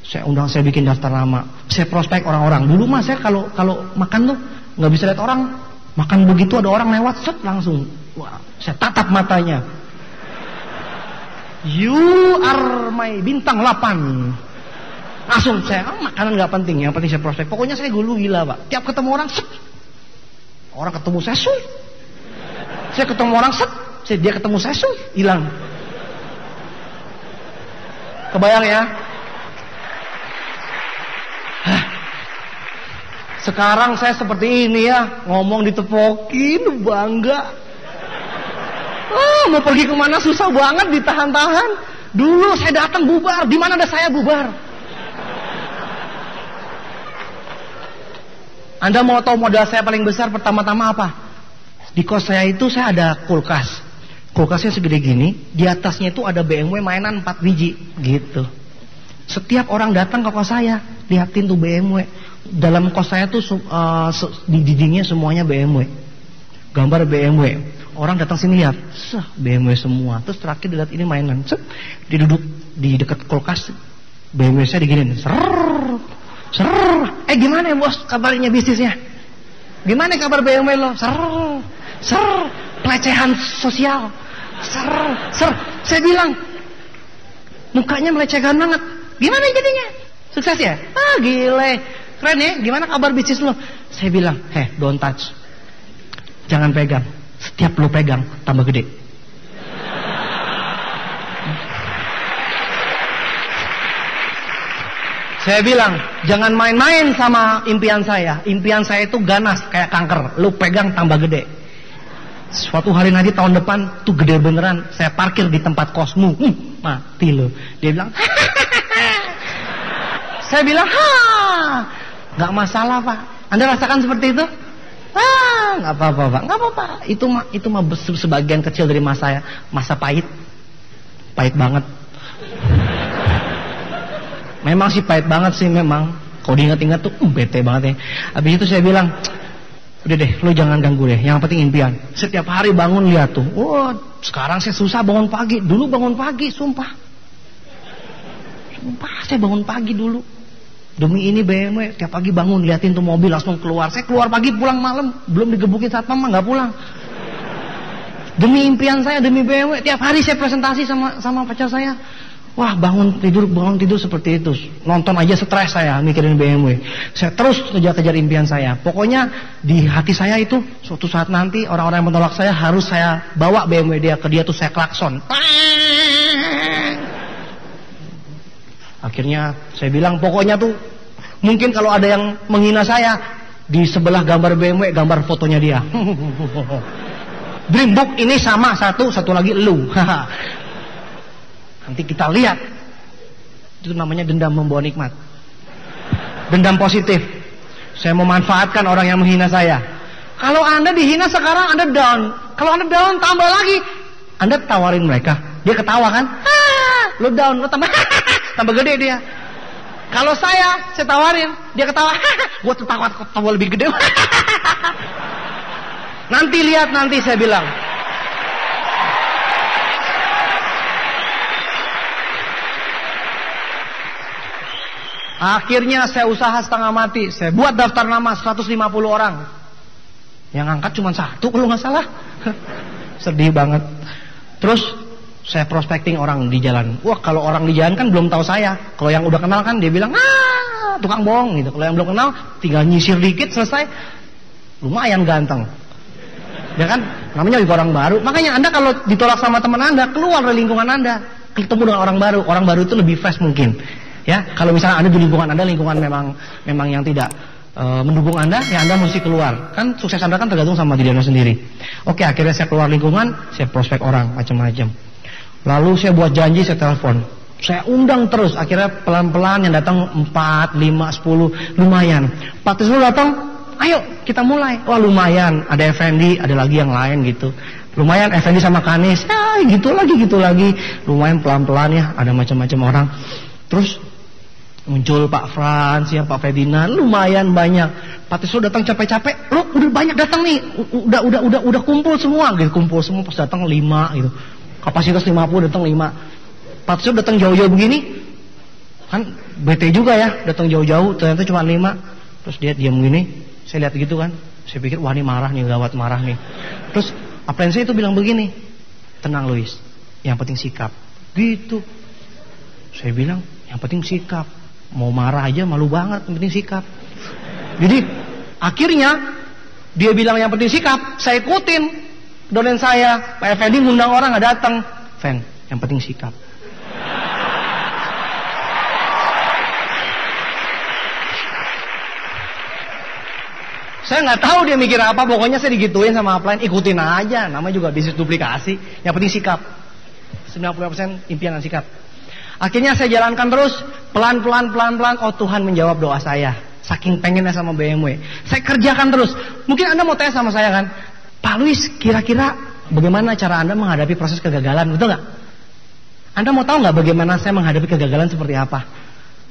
A: Saya bikin daftar nama. Saya prospek orang-orang. Dulu mah saya kalau makan tuh nggak bisa lihat orang. Makan begitu ada orang lewat, set langsung. Wah, saya tatap matanya. You are my bintang 8. Langsung saya, makanan nggak penting, yang penting saya prospek. Pokoknya saya gila, Pak. Tiap ketemu orang, set. Orang ketemu saya, suy. Saya ketemu orang, set. Dia ketemu saya, suy. Hilang. Kebayang ya? Sekarang saya seperti ini ya, ngomong ditepokin, bangga. Mau pergi kemana susah banget ditahan-tahan. Dulu saya datang bubar, di mana ada saya bubar. Anda mau tahu modal saya paling besar pertama-tama apa? Di kos saya itu saya ada kulkas. Kulkasnya segede gini, di atasnya itu ada BMW mainan 4 biji gitu. Setiap orang datang ke kos saya, liatin tuh BMW. Dalam kos saya tuh di dindingnya semuanya BMW. Gambar BMW. Orang datang sini lihat, BMW semua. Terus terakhir dilihat ini mainan. Dia duduk di dekat kulkas, BMW saya diginin. Gimana ya bos kabarnya bisnisnya? Gimana kabar BMW lo? Pelecehan sosial. Saya bilang, mukanya melecehkan banget. Gimana jadinya? Sukses ya? Gile. Keren ya, gimana kabar bisnis lo? Saya bilang, don't touch. Jangan pegang. Setiap lo pegang, tambah gede. Saya bilang, jangan main-main sama impian saya. Impian saya itu ganas, kayak kanker. Lo pegang, tambah gede. Suatu hari nanti tahun depan, tuh gede beneran. Saya parkir di tempat kosmu. Mati lo. Dia bilang, saya bilang, nggak masalah Pak. Anda rasakan seperti itu? Nggak apa-apa Pak, nggak apa-apa. Itu mah sebagian kecil dari masa pahit banget. Memang sih pahit banget sih memang. Kalau diingat-ingat tuh bete banget ya. Habis itu saya bilang, udah deh, lo jangan ganggu deh. Yang penting impian. Setiap hari bangun lihat tuh. Sekarang saya susah bangun pagi. Dulu bangun pagi, sumpah saya bangun pagi dulu. Demi ini BMW, tiap pagi bangun liatin tuh mobil langsung keluar. Saya keluar pagi pulang malam, belum digebukin satpam nggak pulang. Demi impian saya, demi BMW, tiap hari saya presentasi sama pacar saya. Wah, bangun tidur seperti itu. Nonton aja stres saya mikirin BMW. Saya terus kejar impian saya. Pokoknya di hati saya itu suatu saat nanti orang-orang yang menolak saya harus saya bawa BMW ke dia tuh saya klakson. Akhirnya saya bilang pokoknya tuh mungkin kalau ada yang menghina saya di sebelah gambar BMW gambar fotonya dia. Dreambook ini sama satu lagi lu. Nanti kita lihat. Itu namanya dendam membawa nikmat. Dendam positif. Saya memanfaatkan orang yang menghina saya. Kalau Anda dihina sekarang Anda down. Kalau Anda down tambah lagi. Anda tawarin mereka, dia ketawa kan? Lu down, lu tambah gede dia. Kalau saya tawarin, dia ketawa. Gua ketawa lebih gede. Nanti lihat saya bilang. Akhirnya saya usaha setengah mati. Saya buat daftar nama 150 orang. Yang angkat cuma 1 kalau nggak salah. Sedih banget. Terus saya prospecting orang di jalan. Wah, kalau orang di jalan kan belum tahu saya. Kalau yang udah kenal kan dia bilang, tukang bohong gitu. Kalau yang belum kenal tinggal nyisir dikit selesai. Lumayan ganteng. Ya kan? Namanya juga orang baru. Makanya Anda kalau ditolak sama teman Anda, keluar dari lingkungan Anda. ketemu dengan orang baru itu lebih fresh mungkin. Ya, kalau misalnya Anda di lingkungan memang yang tidak mendukung Anda, ya Anda mesti keluar. Kan sukses Anda kan tergantung sama diri Anda sendiri. Oke, akhirnya saya keluar lingkungan, saya prospek orang macam-macam. Lalu saya buat janji, saya telepon. Saya undang terus, akhirnya pelan-pelan yang datang 4, 5, 10, lumayan. 40 datang, ayo kita mulai. Wah lumayan, ada Effendi, ada lagi yang lain gitu. Lumayan Effendi sama Kanis, ya gitu lagi. Lumayan pelan-pelan ya, ada macam-macam orang. Terus muncul Pak Frans, ya Pak Ferdinand, lumayan banyak. Pak Tisro datang capek-capek, loh udah banyak datang nih, udah kumpul semua, gitu. Kumpul semua pas datang 5 gitu. Kapasitas 50 datang 5. Pak Tisro datang jauh-jauh begini, kan bete juga ya, datang jauh-jauh, ternyata cuma 5. Terus dia diam begini, saya lihat gitu kan, saya pikir wah ini marah nih, gawat marah nih. Terus apaan saya itu bilang begini, tenang Louis, yang penting sikap, gitu. Saya bilang yang penting sikap. Mau marah aja malu banget, yang penting sikap. Jadi akhirnya dia bilang yang penting sikap, saya ikutin dolen saya. Pak Effendi ngundang orang nggak datang. Fen, yang penting sikap. Saya nggak tahu dia mikir apa, pokoknya saya digituin sama upline, ikutin aja. Namanya juga bisnis duplikasi. Yang penting sikap. 90% impian dan sikap. Akhirnya saya jalankan terus, pelan-pelan. Oh Tuhan menjawab doa saya. Saking pengennya sama BMW. Saya kerjakan terus. Mungkin Anda mau tanya sama saya kan, Pak Louis, kira-kira bagaimana cara Anda menghadapi proses kegagalan, betul nggak? Anda mau tahu nggak bagaimana saya menghadapi kegagalan seperti apa?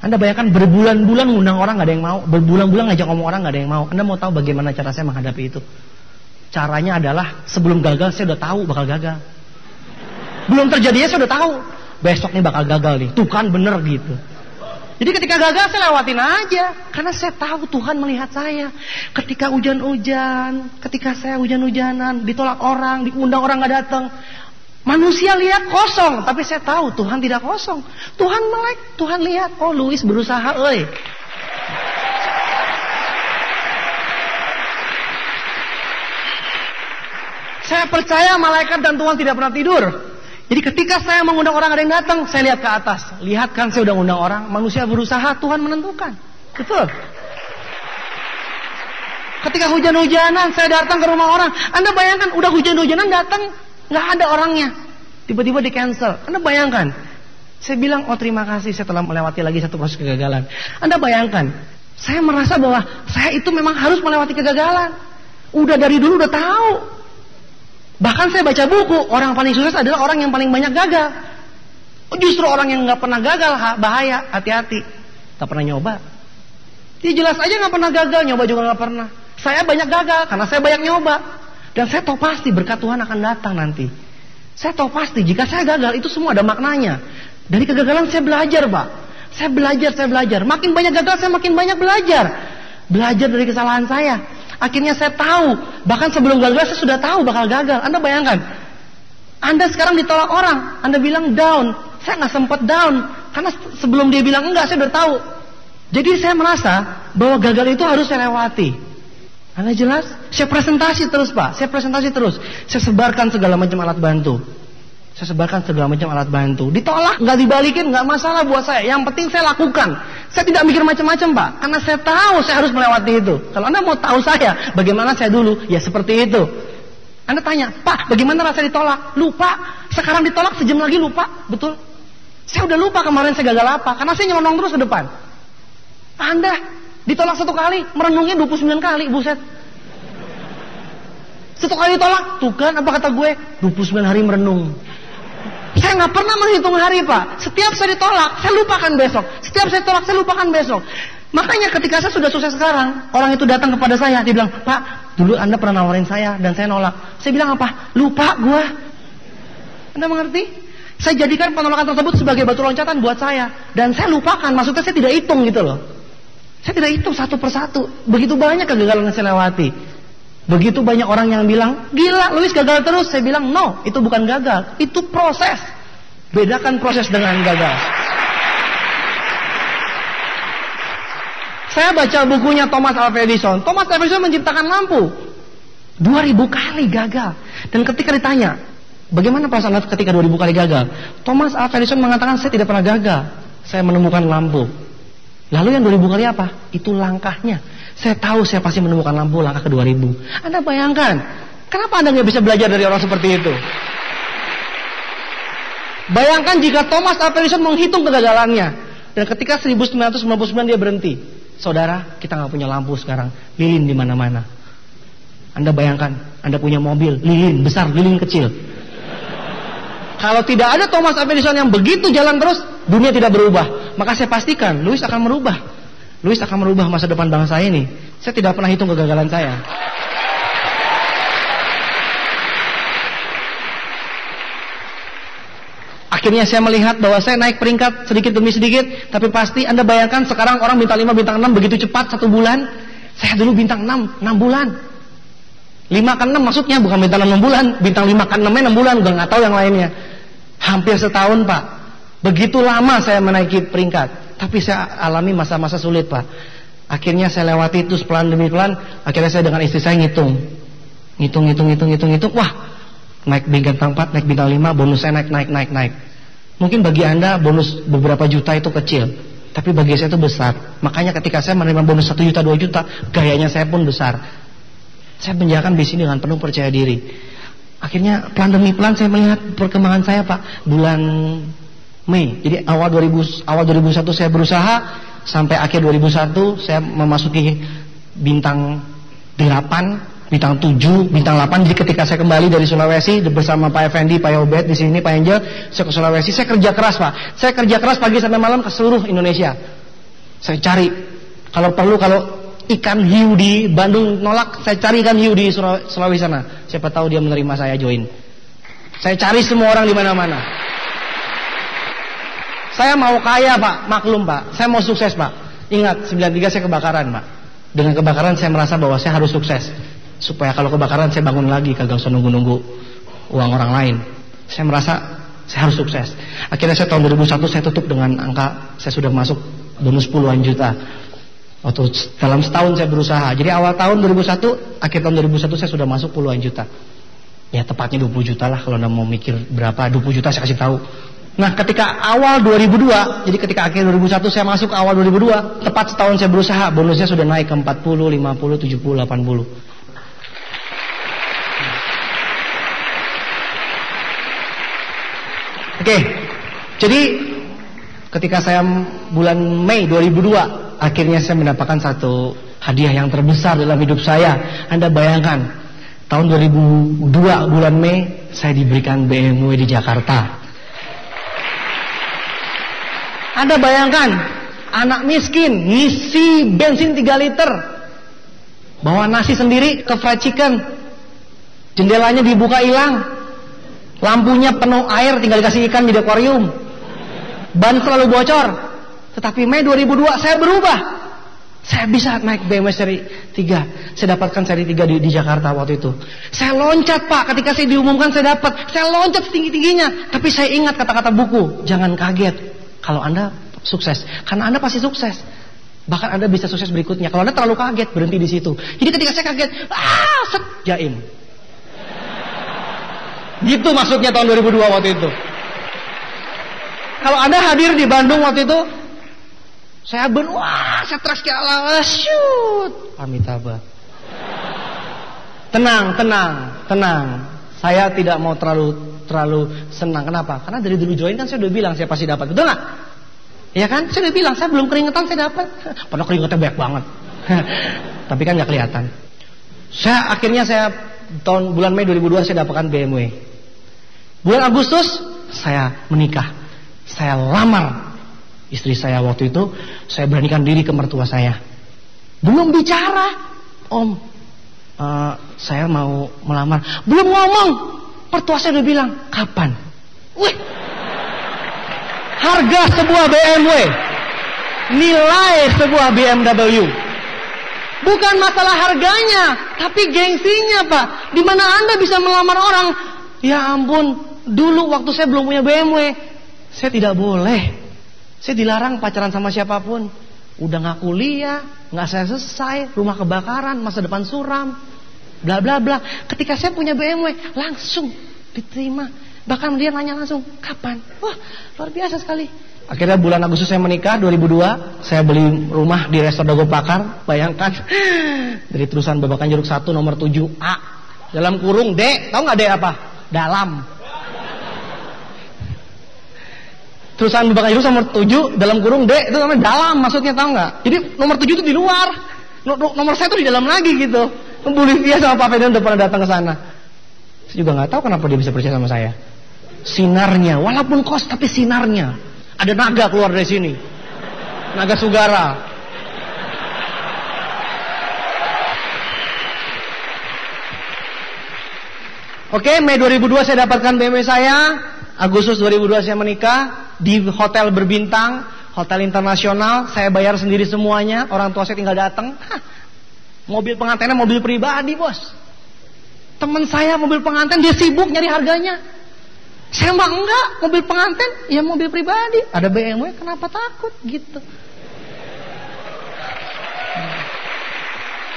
A: Anda bayangkan berbulan-bulan ngundang orang nggak ada yang mau, berbulan-bulan ngajak ngomong orang nggak ada yang mau. Anda mau tahu bagaimana cara saya menghadapi itu? Caranya adalah sebelum gagal saya udah tahu bakal gagal. Belum terjadinya saya udah tahu. Besok nih bakal gagal nih. Tuh kan bener gitu. Jadi ketika gagal saya lewatin aja. Karena saya tahu Tuhan melihat saya. Ketika hujan-hujan, ketika saya hujan-hujanan, ditolak orang, diundang orang gak datang. Manusia lihat kosong, tapi saya tahu Tuhan tidak kosong. Tuhan melek, Tuhan lihat. Oh Louis berusaha, oi. Saya percaya malaikat dan Tuhan tidak pernah tidur. Jadi ketika saya mengundang orang ada yang datang, saya lihat ke atas. Lihat kan saya udah ngundang orang, manusia berusaha, Tuhan menentukan. Betul. Ketika hujan-hujanan, saya datang ke rumah orang. Anda bayangkan, udah hujan-hujanan datang, nggak ada orangnya. Tiba-tiba di cancel. Anda bayangkan. Saya bilang, oh terima kasih, saya telah melewati lagi satu proses kegagalan. Anda bayangkan, saya merasa bahwa saya itu memang harus melewati kegagalan. Udah dari dulu udah tahu. Bahkan saya baca buku, orang paling sukses adalah orang yang paling banyak gagal. Justru orang yang nggak pernah gagal bahaya, hati-hati. Nggak pernah nyoba. Dia jelas aja nggak pernah gagal, nyoba juga nggak pernah. Saya banyak gagal karena saya banyak nyoba. Dan saya tahu pasti berkat Tuhan akan datang nanti. Saya tahu pasti jika saya gagal itu semua ada maknanya. Dari kegagalan saya belajar, Pak. Saya belajar. Makin banyak gagal saya makin banyak belajar. Belajar dari kesalahan saya. Akhirnya saya tahu, bahkan sebelum gagal saya sudah tahu bakal gagal. Anda bayangkan, Anda sekarang ditolak orang, Anda bilang down. Saya nggak sempat down, karena sebelum dia bilang enggak, saya udah tahu. Jadi saya merasa bahwa gagal itu harus saya lewati. Anda jelas? Saya presentasi terus, Pak. Saya sebarkan segala macam alat bantu. Ditolak, nggak dibalikin, nggak masalah buat saya. Yang penting saya lakukan. Saya tidak mikir macam-macam, Pak. Karena saya tahu saya harus melewati itu. Kalau Anda mau tahu saya, bagaimana saya dulu, ya seperti itu. Anda tanya, Pak, bagaimana rasanya ditolak? Lupa. Sekarang ditolak, sejam lagi lupa. Betul. Saya udah lupa kemarin saya gagal apa. Karena saya nyelonong terus ke depan. Anda ditolak 1 kali, merenungnya 29 kali. Buset. 1 kali ditolak, tuh kan apa kata gue? 29 hari merenung. Saya nggak pernah menghitung hari, Pak. Setiap saya ditolak, saya lupakan besok. Setiap saya ditolak, saya lupakan besok. Makanya ketika saya sudah sukses sekarang, orang itu datang kepada saya, dia bilang, Pak, dulu Anda pernah nawarin saya dan saya nolak. Saya bilang apa? Lupa gua. Anda mengerti? Saya jadikan penolakan tersebut sebagai batu loncatan buat saya. Dan saya lupakan, maksudnya saya tidak hitung gitu loh. Saya tidak hitung satu persatu. Begitu banyak kegagalan yang saya lewati. Begitu banyak orang yang bilang, gila Louis gagal terus. Saya bilang, no, itu bukan gagal, itu proses. Bedakan proses dengan gagal. Saya baca bukunya Thomas Alva Edison. Thomas Alva Edison menciptakan lampu. 2000 kali gagal. Dan ketika ditanya, Bagaimana perasaan Anda ketika 2000 kali gagal? Thomas Alva Edison mengatakan, saya tidak pernah gagal, saya menemukan lampu. Lalu yang 2000 kali apa? Itu langkahnya. Saya tahu saya pasti menemukan lampu langkah ke 2000. Anda bayangkan, kenapa Anda nggak bisa belajar dari orang seperti itu? Bayangkan jika Thomas Alva Edison menghitung kegagalannya, dan ketika 1999 dia berhenti. Saudara, kita nggak punya lampu sekarang, lilin di mana-mana. Anda bayangkan, Anda punya mobil, lilin besar, lilin kecil. Kalau tidak ada Thomas Alva Edison yang begitu jalan terus, dunia tidak berubah. Maka saya pastikan, Louis akan merubah. Louis akan merubah masa depan bangsa ini. Saya tidak pernah hitung kegagalan saya. Akhirnya saya melihat bahwa saya naik peringkat sedikit demi sedikit. Tapi pasti Anda bayangkan sekarang orang bintang 5, bintang 6 begitu cepat 1 bulan. Saya dulu bintang 6 bulan. 5 ke 6 maksudnya bukan bintang 6 bulan. Bintang 5 ke 6 6 bulan, udah gak tahu yang lainnya. Hampir setahun Pak. Begitu lama saya menaiki peringkat. Tapi saya alami masa-masa sulit Pak. Akhirnya saya lewati itu pelan demi pelan. Akhirnya saya dengan istri saya ngitung. Wah, naik bintang 4, naik bintang 5, bonus saya naik. Mungkin bagi Anda bonus beberapa juta itu kecil, tapi bagi saya itu besar. Makanya ketika saya menerima bonus 1 juta, 2 juta, gayanya saya pun besar. Saya menjalankan bisnis dengan penuh percaya diri. Akhirnya pelan demi pelan saya melihat perkembangan saya Pak. Bulan Mei, jadi awal 2001 saya berusaha, sampai akhir 2001 saya memasuki bintang 8, bintang 7, bintang 8. Jadi ketika saya kembali dari Sulawesi bersama Pak Effendi, Pak Yobet di sini, Pak Angel, saya ke Sulawesi. Saya kerja keras Pak. Saya kerja keras pagi sampai malam ke seluruh Indonesia. Saya cari, kalau perlu, kalau ikan hiu di Bandung nolak, saya cari ikan hiu di Sulawesi sana. Siapa tahu dia menerima saya join. Saya cari semua orang di mana-mana. Saya mau kaya Pak, maklum Pak. Saya mau sukses Pak. Ingat, 93 saya kebakaran Pak. Dengan kebakaran saya merasa bahwa saya harus sukses. Supaya kalau kebakaran saya bangun lagi, kagak usah nunggu-nunggu uang orang lain. Saya merasa saya harus sukses. Akhirnya saya tahun 2001 saya tutup dengan angka, saya sudah masuk bonus puluhan juta. Waktu dalam setahun saya berusaha. Jadi awal tahun 2001, akhir tahun 2001 saya sudah masuk puluhan juta. Ya tepatnya 20 juta lah, kalau Anda mau mikir berapa, 20 juta saya kasih tahu. Nah ketika awal 2002, jadi ketika akhir 2001 saya masuk awal 2002, tepat setahun saya berusaha, bonusnya sudah naik ke 40, 50, 70, 80. Oke, jadi ketika saya bulan Mei 2002, akhirnya saya mendapatkan satu hadiah yang terbesar dalam hidup saya. Anda bayangkan, tahun 2002 bulan Mei saya diberikan BMW di Jakarta. Anda bayangkan, anak miskin ngisi bensin 3 liter, bawa nasi sendiri ke fried chicken, jendelanya dibuka hilang, lampunya penuh air tinggal dikasih ikan di akuarium, ban selalu bocor. Tetapi Mei 2002 saya berubah. Saya bisa naik BMW seri 3. Saya dapatkan seri 3 di Jakarta waktu itu. Saya loncat Pak, ketika saya diumumkan saya dapat. Saya loncat setinggi-tingginya. Tapi saya ingat kata-kata buku, jangan kaget kalau Anda sukses, karena Anda pasti sukses. Bahkan Anda bisa sukses berikutnya. Kalau Anda terlalu kaget, berhenti di situ. Jadi ketika saya kaget, jaim. Gitu maksudnya tahun 2002 waktu itu. Kalau Anda hadir di Bandung waktu itu, saya saya teriak ke Allah, shoot, Amitabha. Tenang. Saya tidak mau terlalu senang. Kenapa? Karena dari dulu join kan saya udah bilang saya pasti dapat. Betul nggak? Ya kan? Saya udah bilang saya belum keringetan saya dapat. Padahal keringetnya banyak banget. Tapi kan nggak kelihatan. Akhirnya tahun bulan Mei 2002 saya dapatkan BMW. Bulan Agustus saya menikah. Saya lamar istri saya waktu itu. Saya beranikan diri ke mertua saya. Belum bicara, Om. Saya mau melamar. Belum ngomong, mertua saya udah bilang, kapan? Wih, harga sebuah BMW, nilai sebuah BMW, bukan masalah harganya, tapi gengsinya Pak. Dimana Anda bisa melamar orang? Ya ampun, dulu waktu saya belum punya BMW, saya tidak boleh. Saya dilarang pacaran sama siapapun. Udah gak kuliah, gak selesai, rumah kebakaran, masa depan suram, bla bla bla. Ketika saya punya BMW, langsung diterima. Bahkan dia nanya langsung, kapan? Wah, luar biasa sekali. Akhirnya bulan Agustus saya menikah 2002, saya beli rumah di Resor Dago Pakar. Bayangkan, dari terusan Babakan Jeruk 1 nomor 7A, dalam kurung D, tahu nggak D apa? Dalam. Terusan Babakan Jeruk nomor 7 dalam kurung D, itu namanya dalam, maksudnya tahu nggak? Jadi nomor 7 itu di luar, nomor saya itu di dalam lagi gitu. Bu Livia sama Pak Fedian udah pernah datang ke sana. Saya juga nggak tahu kenapa dia bisa percaya sama saya. Sinarnya, walaupun kos tapi sinarnya. Ada naga keluar dari sini, naga Sugara. Oke, Mei 2002 saya dapatkan BMW saya. Agustus 2002 saya menikah di hotel berbintang, hotel internasional. Saya bayar sendiri semuanya. Orang tua saya tinggal datang. Mobil pengantinnya mobil pribadi, bos. Teman saya mobil pengantin, dia sibuk nyari harganya. Saya mah enggak, mobil pengantin ya mobil pribadi. Ada BMW, kenapa takut gitu.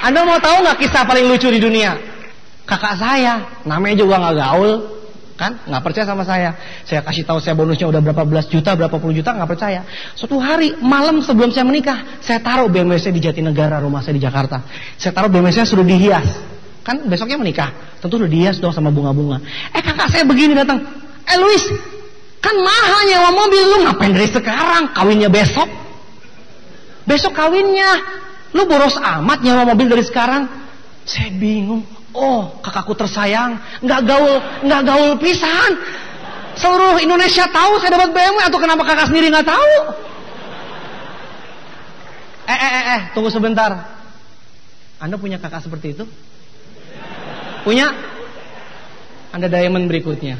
A: Anda mau tahu nggak kisah paling lucu di dunia? Kakak saya, namanya juga nggak gaul, kan? Nggak percaya sama saya. Saya kasih tahu saya bonusnya udah berapa belas juta, berapa puluh juta, nggak percaya. Suatu hari malam sebelum saya menikah, saya taruh BMW saya di Jatinegara, rumah saya di Jakarta. Saya taruh BMW saya sudah dihias. Kan besoknya menikah, tentu udah dihias dong sama bunga-bunga. Kakak saya begini datang. Luis, kan mahal nyewa mobil, lu ngapain dari sekarang? Kawinnya besok. Besok kawinnya. Lu boros amat nyewa mobil dari sekarang. Saya bingung. Oh, kakakku tersayang, nggak gaul pisan. Seluruh Indonesia tahu saya dapat BMW, atau kenapa kakak sendiri nggak tahu? Tunggu sebentar. Anda punya kakak seperti itu? Punya? Anda diamond berikutnya.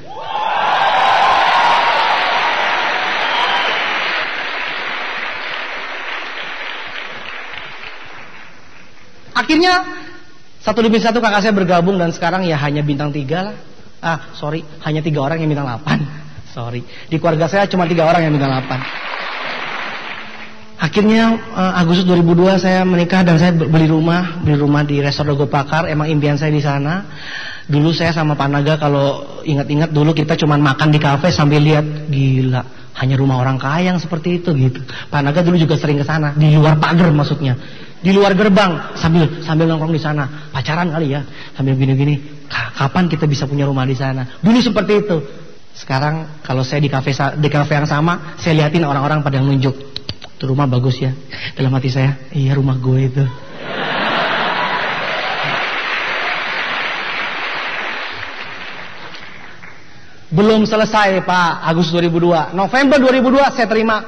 A: Akhirnya satu demi satu kakak saya bergabung dan sekarang ya hanya bintang 3 lah. Hanya 3 orang yang bintang 8. Di keluarga saya cuma 3 orang yang bintang 8. Akhirnya Agustus 2002 saya menikah dan saya beli rumah di Resor Dago Pakar. Emang impian saya di sana. Dulu saya sama Pak Naga kalau ingat-ingat dulu kita cuma makan di kafe sambil lihat, gila, hanya rumah orang kaya yang seperti itu gitu. Pak Naga dulu juga sering ke sana, di luar pagar maksudnya. Di luar gerbang sambil nongkrong di sana, pacaran kali ya, sambil gini-gini. Kapan kita bisa punya rumah di sana? Dulu seperti itu. Sekarang kalau saya di kafe yang sama, saya liatin orang-orang pada nunjuk, tuh rumah bagus ya. Dalam hati saya, iya rumah gue itu. Belum selesai Pak, Agustus 2002. November 2002 saya terima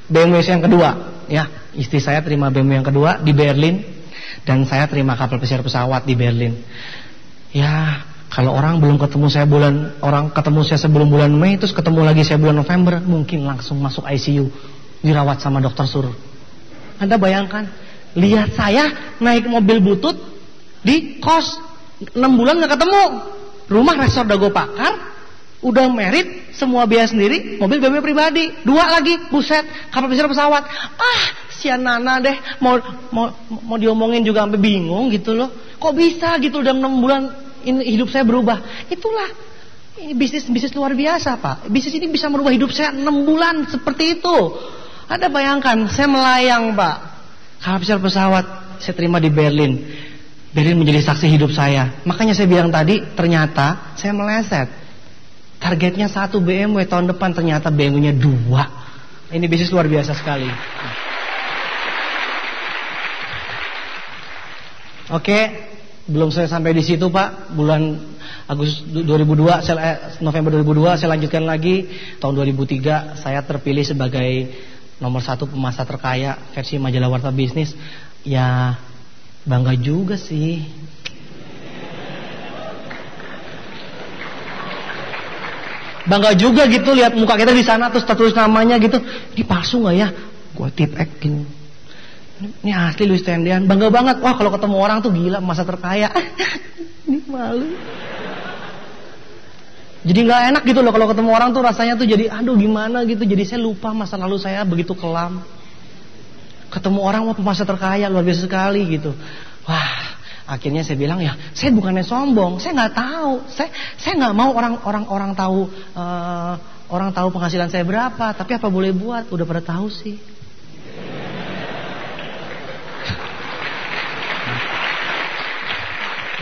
A: BMW yang kedua. Ya, istri saya terima BMW yang kedua di Berlin, dan saya terima kapal pesiar pesawat di Berlin. Ya, kalau orang belum ketemu saya ketemu saya sebelum bulan Mei, terus ketemu lagi saya bulan November, mungkin langsung masuk ICU, dirawat sama dokter suruh. Anda bayangkan, lihat saya naik mobil butut di kos 6 bulan nggak ketemu. Rumah Resor Dago Pakar, udah merit, semua biaya sendiri, mobil BMW pribadi, 2 lagi, buset, kapal pesiar pesawat. Sian Nana deh, mau diomongin juga sampai bingung gitu loh. Kok bisa gitu dalam 6 bulan ini hidup saya berubah? Itulah ini bisnis luar biasa Pak. Bisnis ini bisa merubah hidup saya 6 bulan seperti itu. Anda bayangkan, saya melayang Pak, kapal pesiar pesawat saya terima di Berlin. Berlin menjadi saksi hidup saya. Makanya saya bilang tadi, ternyata saya meleset. Targetnya 1 BMW tahun depan, ternyata BMW-nya 2. Ini bisnis luar biasa sekali. Oke, belum saya sampai di situ Pak. Bulan Agustus 2002, November 2002 saya lanjutkan lagi. Tahun 2003 saya terpilih sebagai nomor 1 pemasar terkaya versi majalah Warta Bisnis. Ya bangga juga sih. Bangga juga gitu lihat muka kita di sana terus tertulis namanya gitu. Ini palsu nggak ya? Gua tip gini. Ini asli Luis Tendian. Bangga banget. Wah kalau ketemu orang tuh gila, masa terkaya. Ini malu. Jadi nggak enak gitu loh kalau ketemu orang tuh rasanya tuh jadi aduh gimana gitu. Jadi saya lupa masa lalu saya begitu kelam. Ketemu orang wah masa terkaya luar biasa sekali gitu. Wah Akhirnya saya bilang, ya saya bukannya sombong, saya nggak tahu, saya nggak mau orang tahu orang tahu penghasilan saya berapa. Tapi apa boleh buat, udah pada tahu sih.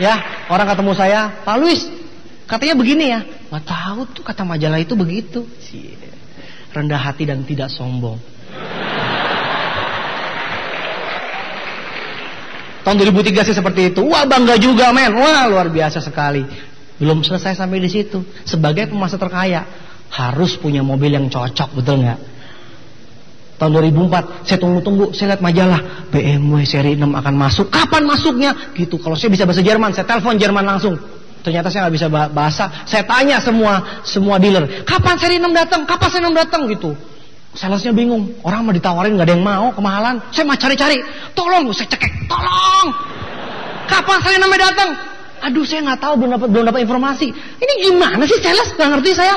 A: Ya, orang ketemu saya, Pak Luis, katanya begini ya. Nggak tahu tuh, kata majalah itu begitu. Rendah hati dan tidak sombong. Tahun 2003 sih seperti itu. Wah, bangga juga, men. Wah, luar biasa sekali. Belum selesai sampai di situ. Sebagai penguasa terkaya, harus punya mobil yang cocok, betul nggak? Tahun 2004, saya tunggu-tunggu, saya lihat majalah BMW seri 6 akan masuk. Kapan masuknya? Gitu. Kalau saya bisa bahasa Jerman, saya telepon Jerman langsung. Ternyata saya nggak bisa bahasa. Saya tanya semua dealer, kapan seri 6 datang? Kapan seri 6 datang? Gitu. Salesnya bingung, orang mau ditawarin nggak ada yang mau, kemahalan. Saya mau cari-cari, tolong, saya cekek, tolong. Kapan seri 6 datang? Aduh, saya nggak tahu, belum dapat informasi. Ini gimana sih sales? Nggak ngerti saya.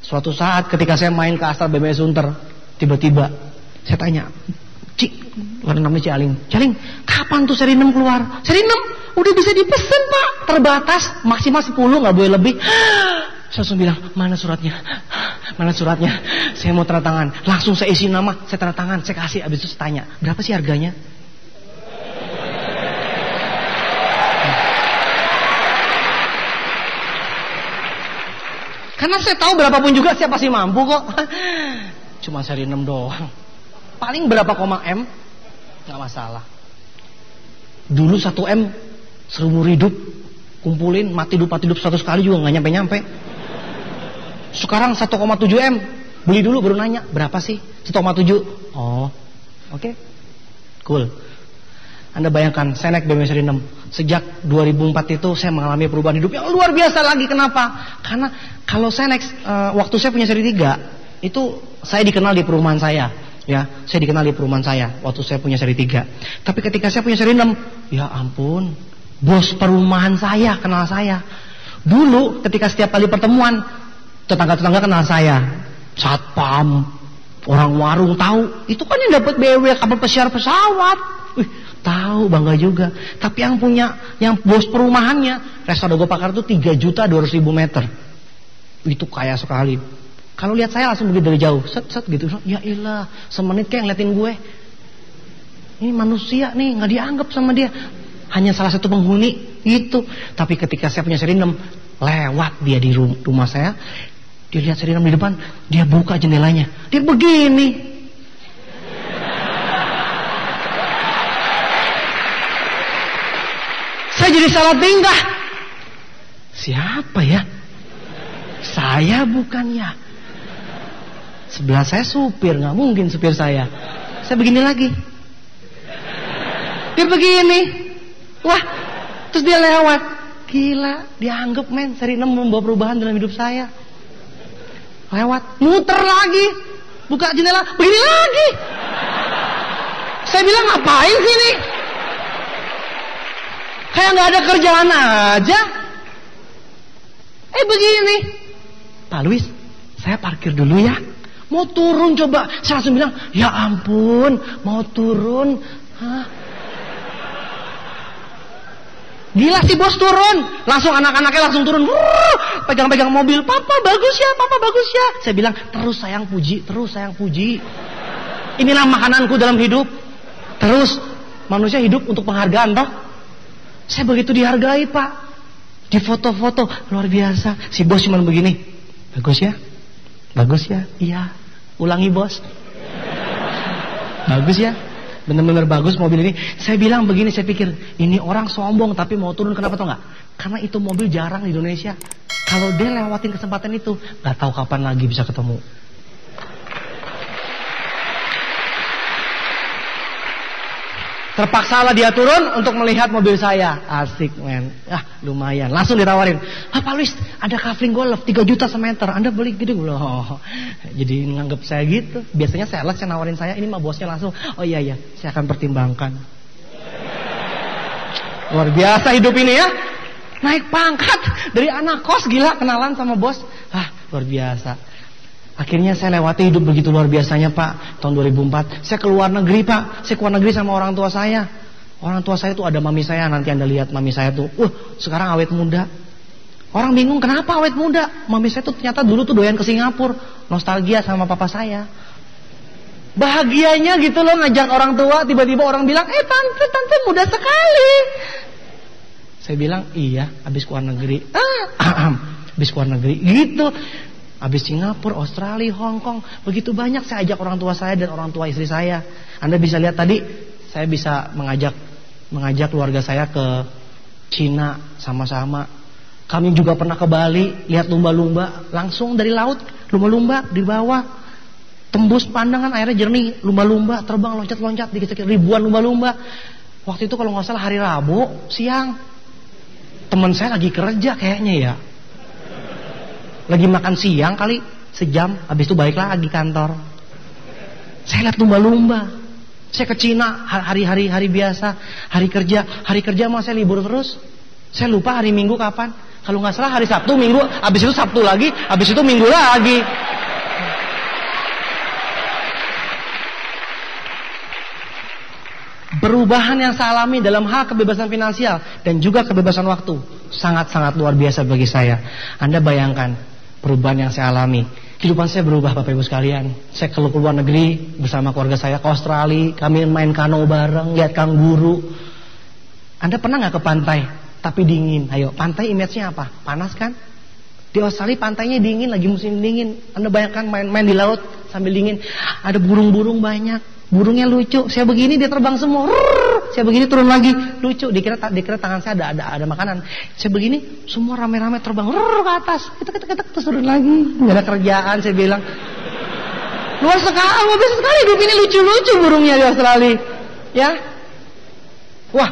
A: Suatu saat ketika saya main ke Astra BMW Sunter, tiba-tiba saya tanya, Cik, namanya Cik Aling. Cik, kapan tuh seri 6 keluar? Seri 6 udah bisa dipesen, Pak. Terbatas, maksimal 10, nggak boleh lebih. Saya langsung bilang, mana suratnya? Mana suratnya? Saya mau tanda tangan. Langsung saya isi nama, saya tanda tangan, saya kasih. Abis itu saya tanya, berapa sih harganya? Karena saya tahu berapapun juga saya pasti mampu kok. Cuma seri 6 doang. Paling berapa koma M? Gak masalah. Dulu 1 M seumur hidup, kumpulin mati hidup 100 kali juga gak nyampe-nyampe. Sekarang 1,7 M. Beli dulu baru nanya, berapa sih? 1,7. Oh, oke. Cool. Anda bayangkan, saya naik BMW seri 6. Sejak 2004 itu saya mengalami perubahan hidup yang luar biasa lagi. Kenapa? Karena kalau saya naik, waktu saya punya seri 3, itu saya dikenal di perumahan saya. Ya, saya dikenal di perumahan saya waktu saya punya seri 3. Tapi ketika saya punya seri 6, ya ampun, bos perumahan saya kenal saya. Dulu ketika setiap kali pertemuan, tetangga-tetangga kenal saya. Satpam, orang warung tahu, itu kan yang dapat BMW kapal pesiar pesawat. Tahu, bangga juga. Tapi yang punya, yang bos perumahannya, Resta Dago Pakar itu 3.200.000 meter. Itu kaya sekali. Kalau lihat saya langsung begitu dari jauh, set gitu. Ya ilah, semenit kayak ngeliatin gue. Ini manusia nih, nggak dianggap sama dia. Hanya salah satu penghuni itu. Tapi ketika saya punya seri 6, lewat dia di rumah saya, dia lihat seri 6 di depan, dia buka jendelanya, dia begini. Saya jadi salah tingkah. Siapa ya? Saya bukan ya. Sebelah saya supir, nggak mungkin supir saya. Saya begini lagi. Dia begini. Wah, terus dia lewat. Gila, dianggap men seri 6 membawa perubahan dalam hidup saya. Lewat, muter lagi, buka jendela, begini lagi. Saya bilang, ngapain sini? Kayak nggak ada kerjaan aja. Begini, Pak Luis, saya parkir dulu ya. Mau turun coba. Saya langsung bilang, ya ampun, mau turun. Hah? Gila si bos turun. Langsung anak-anaknya langsung turun. Pegang-pegang mobil. Papa bagus ya, papa bagus ya. Saya bilang, terus sayang puji, terus sayang puji. Inilah makananku dalam hidup. Terus manusia hidup untuk penghargaan toh. Saya begitu dihargai Pak. Di foto-foto luar biasa. Si bos cuma begini. Bagus ya? Bagus ya? Iya. Ulangi bos. Bagus ya? Benar-benar bagus mobil ini. Saya bilang begini, saya pikir ini orang sombong tapi mau turun, kenapa tau nggak? Karena itu mobil jarang di Indonesia. Kalau dia lewatin kesempatan itu, nggak tahu kapan lagi bisa ketemu. Terpaksalah dia turun untuk melihat mobil saya. Asik men. Lumayan. Langsung ditawarin. Pak Luis, ada kafling golf 3 juta semeter. Anda beli gitu loh. Jadi nganggep saya gitu. Biasanya sales yang nawarin saya. Ini mah bosnya langsung. Oh iya, saya akan pertimbangkan. Luar biasa hidup ini ya. Naik pangkat dari anak kos, gila kenalan sama bos. Luar biasa. Akhirnya saya lewati hidup begitu luar biasanya Pak. Tahun 2004 saya keluar negeri Pak. Saya keluar negeri sama orang tua saya. Orang tua saya tuh ada mami saya, nanti Anda lihat mami saya tuh, sekarang awet muda. Orang bingung kenapa awet muda. Mami saya tuh ternyata dulu tuh doyan ke Singapura, nostalgia sama papa saya. Bahagianya gitu loh ngajak orang tua, tiba-tiba orang bilang, tante muda sekali. Saya bilang, iya, habis keluar negeri. Habis keluar negeri, gitu. Habis Singapura, Australia, Hong Kong, begitu banyak saya ajak orang tua saya dan orang tua istri saya. Anda bisa lihat tadi, saya bisa mengajak keluarga saya ke Cina sama-sama. Kami juga pernah ke Bali, lihat lumba-lumba langsung dari laut, lumba-lumba di bawah, tembus pandangan airnya jernih, lumba-lumba terbang loncat-loncat, dikit-dikit ribuan lumba-lumba. Waktu itu kalau nggak salah hari Rabu siang, teman saya lagi kerja kayaknya ya. Lagi makan siang kali sejam, habis itu balik lagi kantor. Saya lihat lumba-lumba. Saya ke Cina hari biasa, hari kerja mah saya libur terus. Saya lupa hari Minggu kapan. Kalau nggak salah hari Sabtu, Minggu, habis itu Sabtu lagi, habis itu Minggu lagi. Perubahan yang saya alami dalam hal kebebasan finansial dan juga kebebasan waktu sangat-sangat luar biasa bagi saya. Anda bayangkan perubahan yang saya alami. Kehidupan saya berubah Bapak Ibu sekalian. Saya ke luar negeri bersama keluarga saya ke Australia. Kami main kano bareng, lihat kanguru. Anda pernah nggak ke pantai tapi dingin? Ayo, pantai image-nya apa? Panas kan? Di Australia pantainya dingin, lagi musim dingin. Anda bayangkan main di laut sambil dingin. Ada burung-burung banyak. Burungnya lucu. Saya begini dia terbang semua. Saya begini turun lagi, lucu. Dikira tangan saya ada makanan. Saya begini semua rame-rame terbang ke atas. Kita terus turun lagi. Nggak ada kerjaan, saya bilang. Luar biasa sekali hidup ini, lucu-lucu burungnya di Australia. Ya. Wah,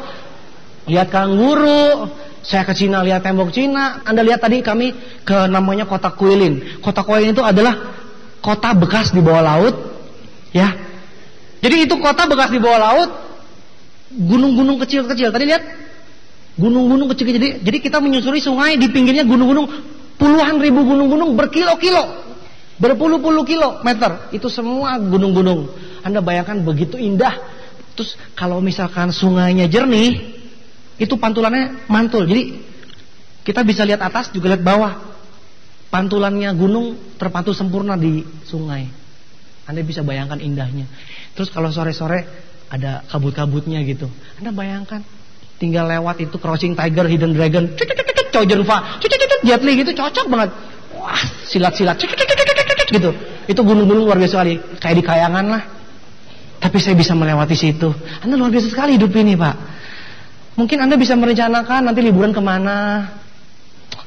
A: lihat kanguru. Saya ke Cina lihat tembok Cina. Anda lihat tadi kami ke namanya kota Kuilin. Kota Kuilin itu adalah kota bekas di bawah laut. Ya. Jadi itu kota bekas di bawah laut, gunung-gunung kecil-kecil. Tadi lihat, gunung-gunung kecil-kecil. Jadi kita menyusuri sungai, di pinggirnya gunung-gunung, puluhan ribu gunung-gunung berkilo-kilo, berpuluh-puluh kilometer. Itu semua gunung-gunung. Anda bayangkan begitu indah. Terus kalau misalkan sungainya jernih, itu pantulannya mantul. Jadi kita bisa lihat atas juga lihat bawah. Pantulannya gunung terpantul sempurna di sungai. Anda bisa bayangkan indahnya. Terus kalau sore-sore ada kabut-kabutnya gitu. Anda bayangkan tinggal lewat itu Crouching Tiger, Hidden Dragon, Chow-Jun-Fa, Jet Li gitu cocok banget. Wah, silat-silat gitu. Itu gunung-gunung luar biasa sekali, kayak di kayangan lah. Tapi saya bisa melewati situ. Anda luar biasa sekali hidup ini, Pak. Mungkin Anda bisa merencanakan nanti liburan kemana.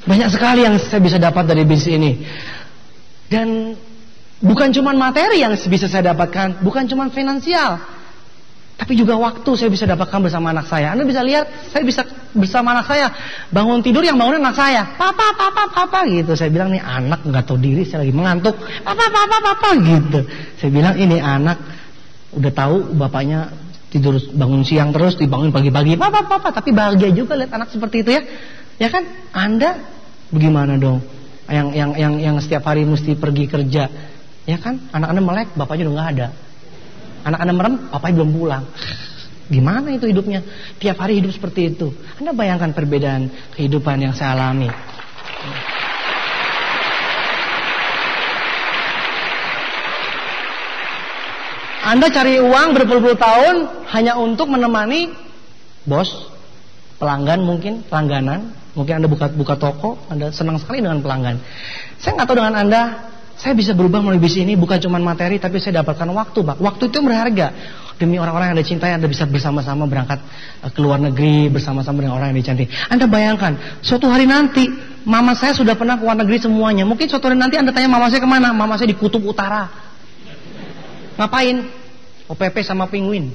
A: Banyak sekali yang saya bisa dapat dari bisnis ini. Dan bukan cuma materi yang bisa saya dapatkan, bukan cuma finansial, tapi juga waktu saya bisa dapatkan bersama anak saya. Anda bisa lihat, saya bisa bersama anak saya bangun tidur yang bangunin anak saya. Papa gitu. Saya bilang nih anak nggak tahu diri, saya lagi mengantuk. Papa gitu. Saya bilang ini anak udah tahu bapaknya tidur bangun siang terus, dibangun pagi-pagi. Papa, tapi bahagia juga lihat anak seperti itu ya. Ya kan? Anda bagaimana dong? Yang setiap hari mesti pergi kerja. Ya kan, anak-anak melek, bapaknya udah nggak ada. Anak-anak merem, bapaknya belum pulang. Gimana itu hidupnya? Tiap hari hidup seperti itu. Anda bayangkan perbedaan kehidupan yang saya alami. Anda cari uang berpuluh-puluh tahun hanya untuk menemani bos, pelanggan mungkin, langganan. Mungkin Anda buka toko, Anda senang sekali dengan pelanggan. Saya nggak tahu dengan Anda. Saya bisa berubah melalui bisnis ini bukan cuma materi, tapi saya dapatkan waktu, Pak. Waktu itu berharga. Demi orang-orang yang Anda cintai, Anda bisa bersama-sama berangkat ke luar negeri, bersama-sama dengan orang yang dicintai. Anda bayangkan, suatu hari nanti, mama saya sudah pernah ke luar negeri semuanya. Mungkin suatu hari nanti Anda tanya mama saya kemana? Mama saya di Kutub Utara. Ngapain? OPP sama penguin.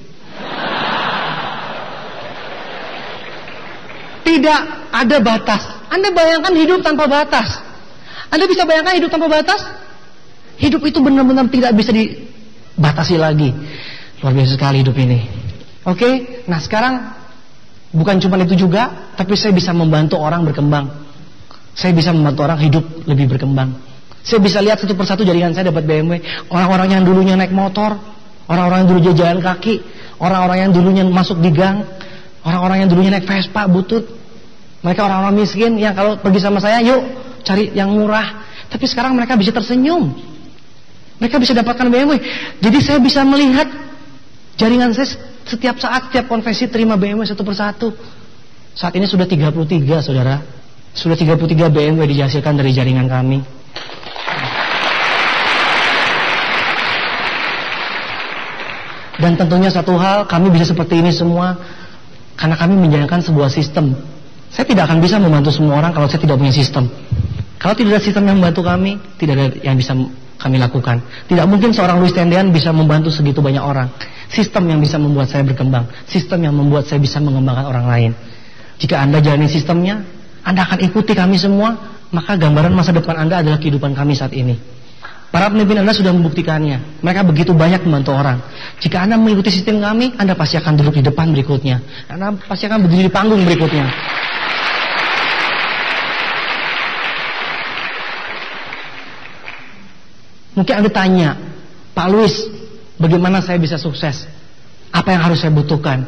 A: Tidak ada batas. Anda bayangkan hidup tanpa batas. Anda bisa bayangkan hidup tanpa batas? Hidup itu benar-benar tidak bisa dibatasi lagi. Luar biasa sekali hidup ini. Oke, nah sekarang bukan cuma itu juga, tapi saya bisa membantu orang berkembang. Saya bisa membantu orang hidup lebih berkembang. Saya bisa lihat satu persatu jaringan saya dapat BMW. Orang-orang yang dulunya naik motor, orang-orang yang dulu jalan kaki, orang-orang yang dulunya masuk di gang, Orang-orang yang dulunya naik Vespa, butut. Mereka orang-orang miskin yang kalau pergi sama saya, yuk cari yang murah. Tapi sekarang mereka bisa tersenyum. Mereka bisa dapatkan BMW. Jadi saya bisa melihat jaringan saya setiap saat, setiap konversi terima BMW satu persatu. Saat ini sudah 33, saudara. Sudah 33 BMW dihasilkan dari jaringan kami. Dan tentunya satu hal, kami bisa seperti ini semua karena kami menjalankan sebuah sistem. Saya tidak akan bisa membantu semua orang kalau saya tidak punya sistem. Kalau tidak ada sistem yang membantu kami, tidak ada yang bisa kami lakukan. Tidak mungkin seorang Louis Tendean bisa membantu segitu banyak orang. Sistem yang bisa membuat saya berkembang, sistem yang membuat saya bisa mengembangkan orang lain. Jika Anda jalani sistemnya, Anda akan ikuti kami semua, maka gambaran masa depan Anda adalah kehidupan kami saat ini. Para pemimpin Anda sudah membuktikannya. Mereka begitu banyak membantu orang. Jika Anda mengikuti sistem kami, Anda pasti akan duduk di depan berikutnya. Anda pasti akan berdiri di panggung berikutnya. Mungkin Anda tanya, Pak Louis, bagaimana saya bisa sukses? Apa yang harus saya butuhkan?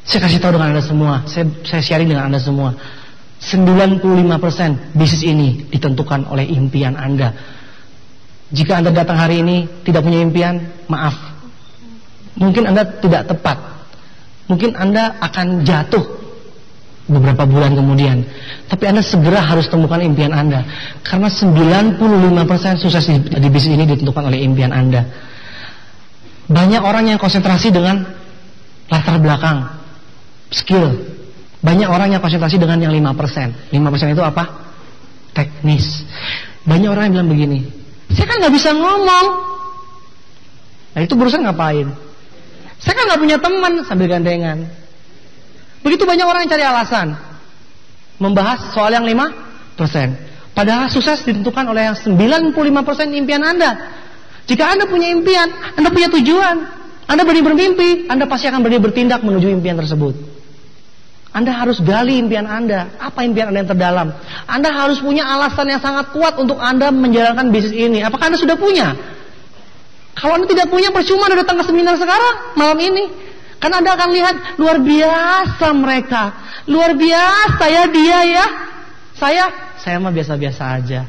A: Saya kasih tahu dengan Anda semua. Saya sharing dengan Anda semua. 95% bisnis ini ditentukan oleh impian Anda. Jika Anda datang hari ini tidak punya impian, maaf. Mungkin Anda tidak tepat. Mungkin Anda akan jatuh beberapa bulan kemudian. Tapi Anda segera harus temukan impian Anda. Karena 95% sukses di bisnis ini ditentukan oleh impian Anda. Banyak orang yang konsentrasi dengan latar belakang, skill. Banyak orang yang konsentrasi dengan yang 5%. 5% itu apa? Teknis. Banyak orang yang bilang begini, saya kan gak bisa ngomong. Nah itu berusaha ngapain? Saya kan gak punya teman, sambil gandengan. Begitu banyak orang yang cari alasan membahas soal yang 5%. Padahal sukses ditentukan oleh yang 95% impian Anda. Jika Anda punya impian, Anda punya tujuan, Anda berani bermimpi, Anda pasti akan berani bertindak menuju impian tersebut. Anda harus gali impian Anda. Apa impian Anda yang terdalam? Anda harus punya alasan yang sangat kuat untuk Anda menjalankan bisnis ini. Apakah Anda sudah punya? Kalau Anda tidak punya, percuma Anda datang ke seminar sekarang, malam ini. Karena Anda akan lihat, luar biasa mereka. Luar biasa ya dia ya. Saya mah biasa-biasa aja.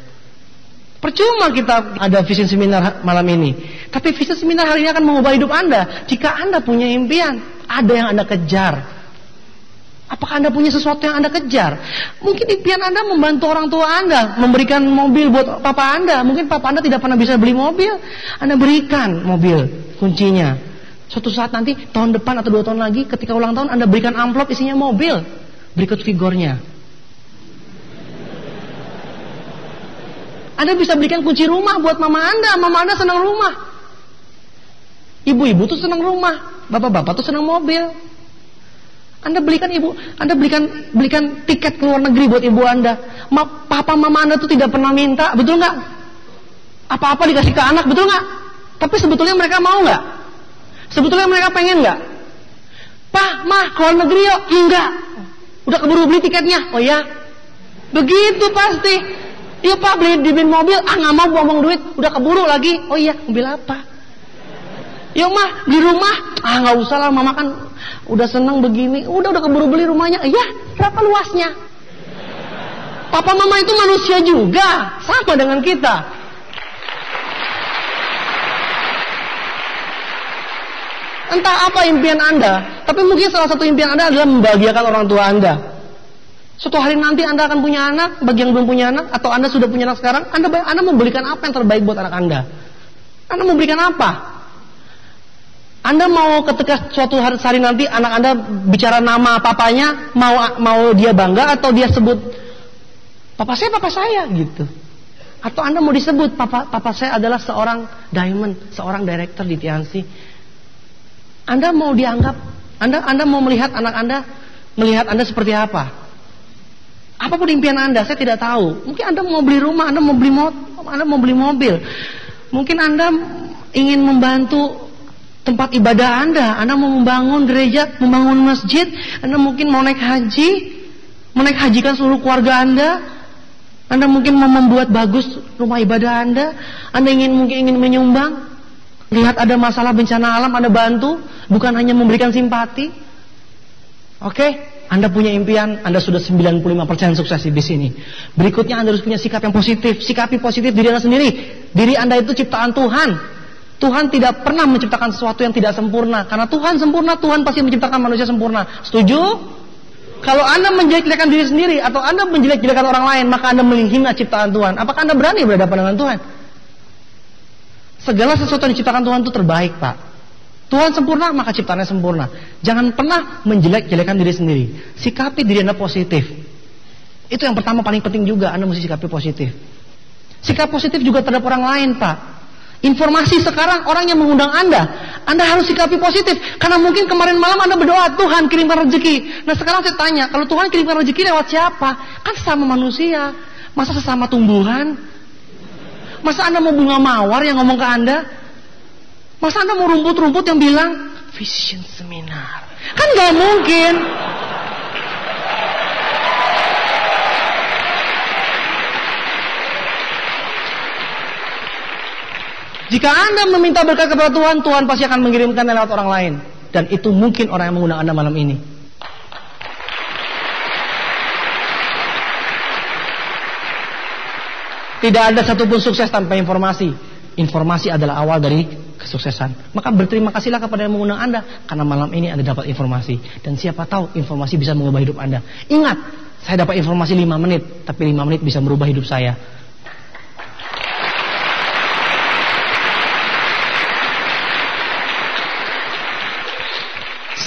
A: Percuma kita ada vision seminar malam ini. Tapi vision seminar hari ini akan mengubah hidup Anda. Jika Anda punya impian, ada yang Anda kejar. Apakah Anda punya sesuatu yang Anda kejar? Mungkin impian Anda membantu orang tua Anda, memberikan mobil buat papa Anda. Mungkin papa Anda tidak pernah bisa beli mobil, Anda berikan mobil, kuncinya. Suatu saat nanti, tahun depan atau 2 tahun lagi, ketika ulang tahun, Anda berikan amplop isinya mobil. Berikut figurnya. Anda bisa berikan kunci rumah buat mama Anda senang rumah. Ibu-ibu tuh senang rumah, bapak-bapak tuh senang mobil. Anda belikan tiket ke luar negeri buat ibu Anda. Papa mama Anda tuh tidak pernah minta, betul nggak? Apa-apa dikasih ke anak, betul nggak? Tapi sebetulnya mereka mau nggak? Sebetulnya mereka pengen nggak? Pak, mah, ke luar negeri yuk? Enggak. Udah keburu beli tiketnya? Oh ya? Begitu pasti. Iya Pak, dibeliin mobil. Nggak mau buang duit. Udah keburu lagi. Oh iya, mobil apa? Yuk mah, beli rumah. Nggak usah lah, mama kan udah senang begini. Udah keburu beli rumahnya. Iya, berapa luasnya? Papa mama itu manusia juga, sama dengan kita. Entah apa impian Anda, tapi mungkin salah satu impian Anda adalah membahagiakan orang tua Anda. Suatu hari nanti Anda akan punya anak, bagi yang belum punya anak, atau Anda sudah punya anak sekarang, Anda memberikan apa yang terbaik buat anak Anda? Anda memberikan apa? Anda mau ketika suatu hari nanti anak Anda bicara nama papanya, mau dia bangga atau dia sebut papa saya gitu. Atau Anda mau disebut papa saya adalah seorang diamond, seorang director di TNC. Anda mau dianggap, Anda mau melihat anak Anda melihat Anda seperti apa? Apapun impian Anda, saya tidak tahu. Mungkin Anda mau beli rumah, Anda mau beli mobil. Mungkin Anda ingin membantu tempat ibadah Anda mau membangun gereja, membangun masjid, Anda mungkin mau naik hajikan seluruh keluarga Anda mungkin mau membuat bagus rumah ibadah Anda mungkin ingin menyumbang, lihat ada masalah bencana alam, Anda bantu, bukan hanya memberikan simpati. Oke? Anda punya impian, Anda sudah 95% sukses di bisnis ini. Berikutnya Anda harus punya sikap yang positif. Sikapi positif diri Anda sendiri. Diri Anda itu ciptaan Tuhan. Tuhan tidak pernah menciptakan sesuatu yang tidak sempurna. Karena Tuhan sempurna, Tuhan pasti menciptakan manusia sempurna. Setuju? Kalau Anda menjelek-jelekan diri sendiri atau Anda menjelek-jelekan orang lain, maka Anda menghina ciptaan Tuhan. Apakah Anda berani berhadapan dengan Tuhan? Segala sesuatu yang diciptakan Tuhan itu terbaik, Pak. Tuhan sempurna, maka ciptaannya sempurna. Jangan pernah menjelek-jelekan diri sendiri. Sikapi diri Anda positif. Itu yang pertama paling penting juga, Anda mesti sikapi positif. Sikap positif juga terhadap orang lain, Pak. Informasi sekarang orang yang mengundang Anda harus sikapi positif. Karena mungkin kemarin malam Anda berdoa, Tuhan kirimkan rezeki. Nah sekarang saya tanya, kalau Tuhan kirimkan rezeki lewat siapa? Kan sesama manusia. Masa sesama tumbuhan? Masa Anda mau bunga mawar yang ngomong ke Anda? Masa Anda mau rumput-rumput yang bilang Vision Seminar? Kan gak mungkin. Jika Anda meminta berkat kepada Tuhan, Tuhan pasti akan mengirimkan lewat orang lain. Dan itu mungkin orang yang mengundang Anda malam ini. Tidak ada satupun sukses tanpa informasi. Informasi adalah awal dari kesuksesan. Maka berterima kasihlah kepada yang mengundang Anda, karena malam ini Anda dapat informasi. Dan siapa tahu informasi bisa mengubah hidup Anda. Ingat, saya dapat informasi 5 menit, tapi 5 menit bisa merubah hidup saya.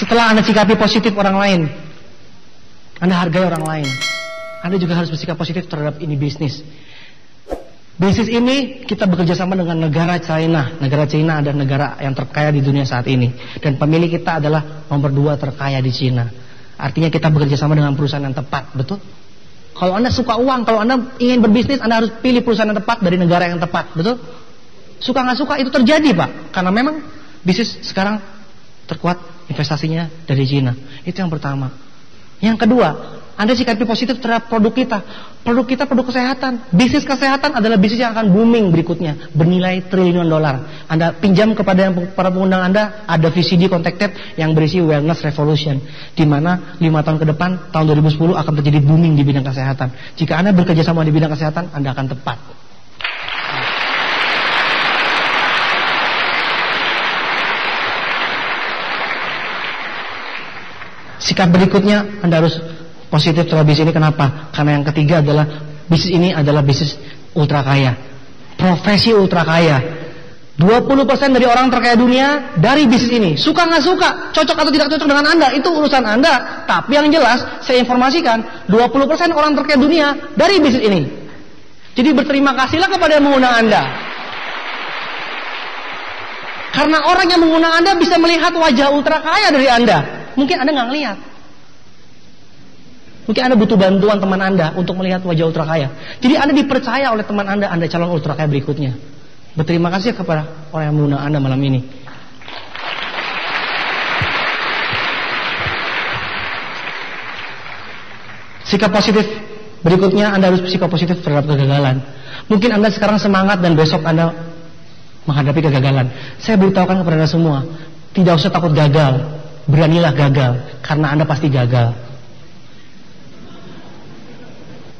A: Setelah Anda sikapi positif orang lain, Anda hargai orang lain, Anda juga harus bersikap positif terhadap ini bisnis. Bisnis ini kita bekerja sama dengan negara China. Negara China adalah negara yang terkaya di dunia saat ini. Dan pemilik kita adalah nomor 2 terkaya di China. Artinya kita bekerja sama dengan perusahaan yang tepat, betul? Kalau Anda suka uang, kalau Anda ingin berbisnis, Anda harus pilih perusahaan yang tepat dari negara yang tepat, betul? Suka nggak suka itu terjadi, Pak. Karena memang bisnis sekarang terkuat investasinya dari China. Itu yang pertama. Yang kedua, Anda sikapi positif terhadap produk kita. Produk kita produk kesehatan. Bisnis kesehatan adalah bisnis yang akan booming berikutnya, bernilai triliunan dolar. Anda pinjam kepada para pengundang Anda, ada VCD contact tape yang berisi Wellness Revolution, di mana 5 tahun ke depan, tahun 2010 akan terjadi booming di bidang kesehatan. Jika Anda bekerja sama di bidang kesehatan, Anda akan tepat. Sikap berikutnya, Anda harus positif terhadap bisnis ini. Kenapa? Karena yang ketiga adalah bisnis ini adalah bisnis ultra kaya. Profesi ultra kaya. 20% dari orang terkaya dunia dari bisnis ini. Suka nggak suka, cocok atau tidak cocok dengan Anda, itu urusan Anda. Tapi yang jelas, saya informasikan, 20% orang terkaya dunia dari bisnis ini. Jadi berterima kasihlah kepada yang mengundang Anda. Karena orang yang mengundang Anda bisa melihat wajah ultra kaya dari Anda. Mungkin Anda nggak ngelihat. Mungkin Anda butuh bantuan teman Anda untuk melihat wajah ultra kaya. Jadi Anda dipercaya oleh teman Anda calon ultra kaya berikutnya. Berterima kasih kepada orang yang mengundang Anda malam ini. Sikap positif berikutnya, Anda harus sikap positif terhadap kegagalan. Mungkin Anda sekarang semangat dan besok Anda menghadapi kegagalan. Saya beritahukan kepada Anda semua, tidak usah takut gagal. Beranilah gagal, karena Anda pasti gagal.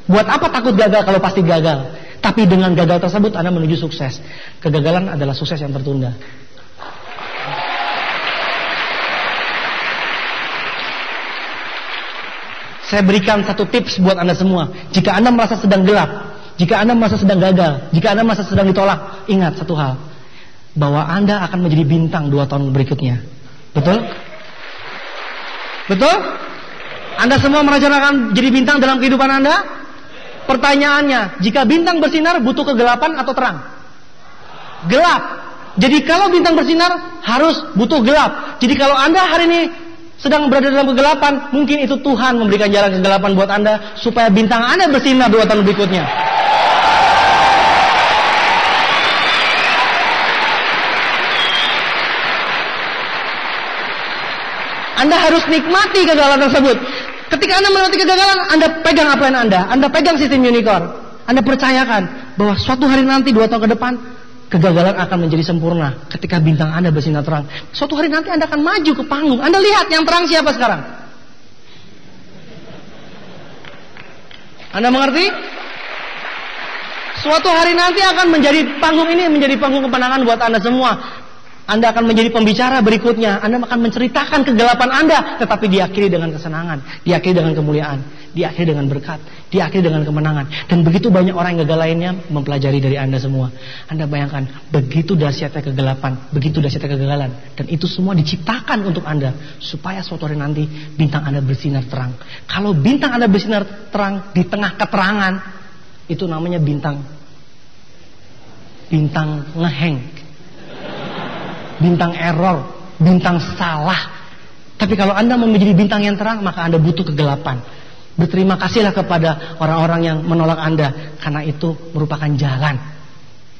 A: Buat apa takut gagal kalau pasti gagal? Tapi dengan gagal tersebut Anda menuju sukses. Kegagalan adalah sukses yang tertunda. Saya berikan satu tips buat Anda semua. Jika Anda merasa sedang gelap, jika Anda merasa sedang gagal, jika Anda merasa sedang ditolak, ingat satu hal, bahwa Anda akan menjadi bintang 2 tahun berikutnya. Betul? Betul? Anda semua merencanakan jadi bintang dalam kehidupan Anda? Pertanyaannya, jika bintang bersinar butuh kegelapan atau terang? Gelap. Jadi kalau bintang bersinar harus butuh gelap. Jadi kalau Anda hari ini sedang berada dalam kegelapan, mungkin itu Tuhan memberikan jalan kegelapan buat Anda supaya bintang Anda bersinar 2 tahun berikutnya. Anda harus nikmati kegagalan tersebut. Ketika Anda melewati kegagalan, Anda pegang plan Anda pegang sistem unicorn. Anda percayakan bahwa suatu hari nanti 2 tahun ke depan, kegagalan akan menjadi sempurna ketika bintang Anda bersinar terang. Suatu hari nanti Anda akan maju ke panggung. Anda lihat yang terang siapa sekarang? Anda mengerti? Suatu hari nanti akan menjadi panggung ini menjadi panggung kemenangan buat Anda semua. Anda akan menjadi pembicara berikutnya. Anda akan menceritakan kegelapan Anda, tetapi diakhiri dengan kesenangan, diakhiri dengan kemuliaan, diakhiri dengan berkat, diakhiri dengan kemenangan. Dan begitu banyak orang yang gagal lainnya mempelajari dari Anda semua. Anda bayangkan, begitu dahsyatnya kegelapan, begitu dahsyatnya kegagalan. Dan itu semua diciptakan untuk Anda, supaya suatu hari nanti bintang Anda bersinar terang. Kalau bintang Anda bersinar terang di tengah keterangan, itu namanya bintang ngeheng, bintang error, bintang salah. Tapi kalau Anda mau menjadi bintang yang terang, maka Anda butuh kegelapan. Berterima kasihlah kepada orang-orang yang menolak Anda, karena itu merupakan jalan.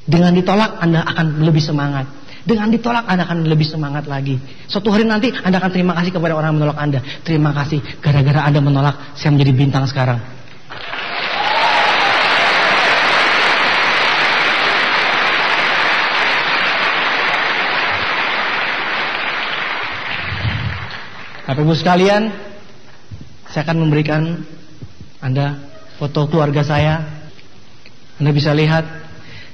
A: Dengan ditolak, Anda akan lebih semangat. Dengan ditolak, Anda akan lebih semangat lagi. Suatu hari nanti, Anda akan terima kasih kepada orang yang menolak Anda. Terima kasih, gara-gara Anda menolak, saya menjadi bintang sekarang. Bapak Ibu sekalian, saya akan memberikan Anda foto keluarga saya. Anda bisa lihat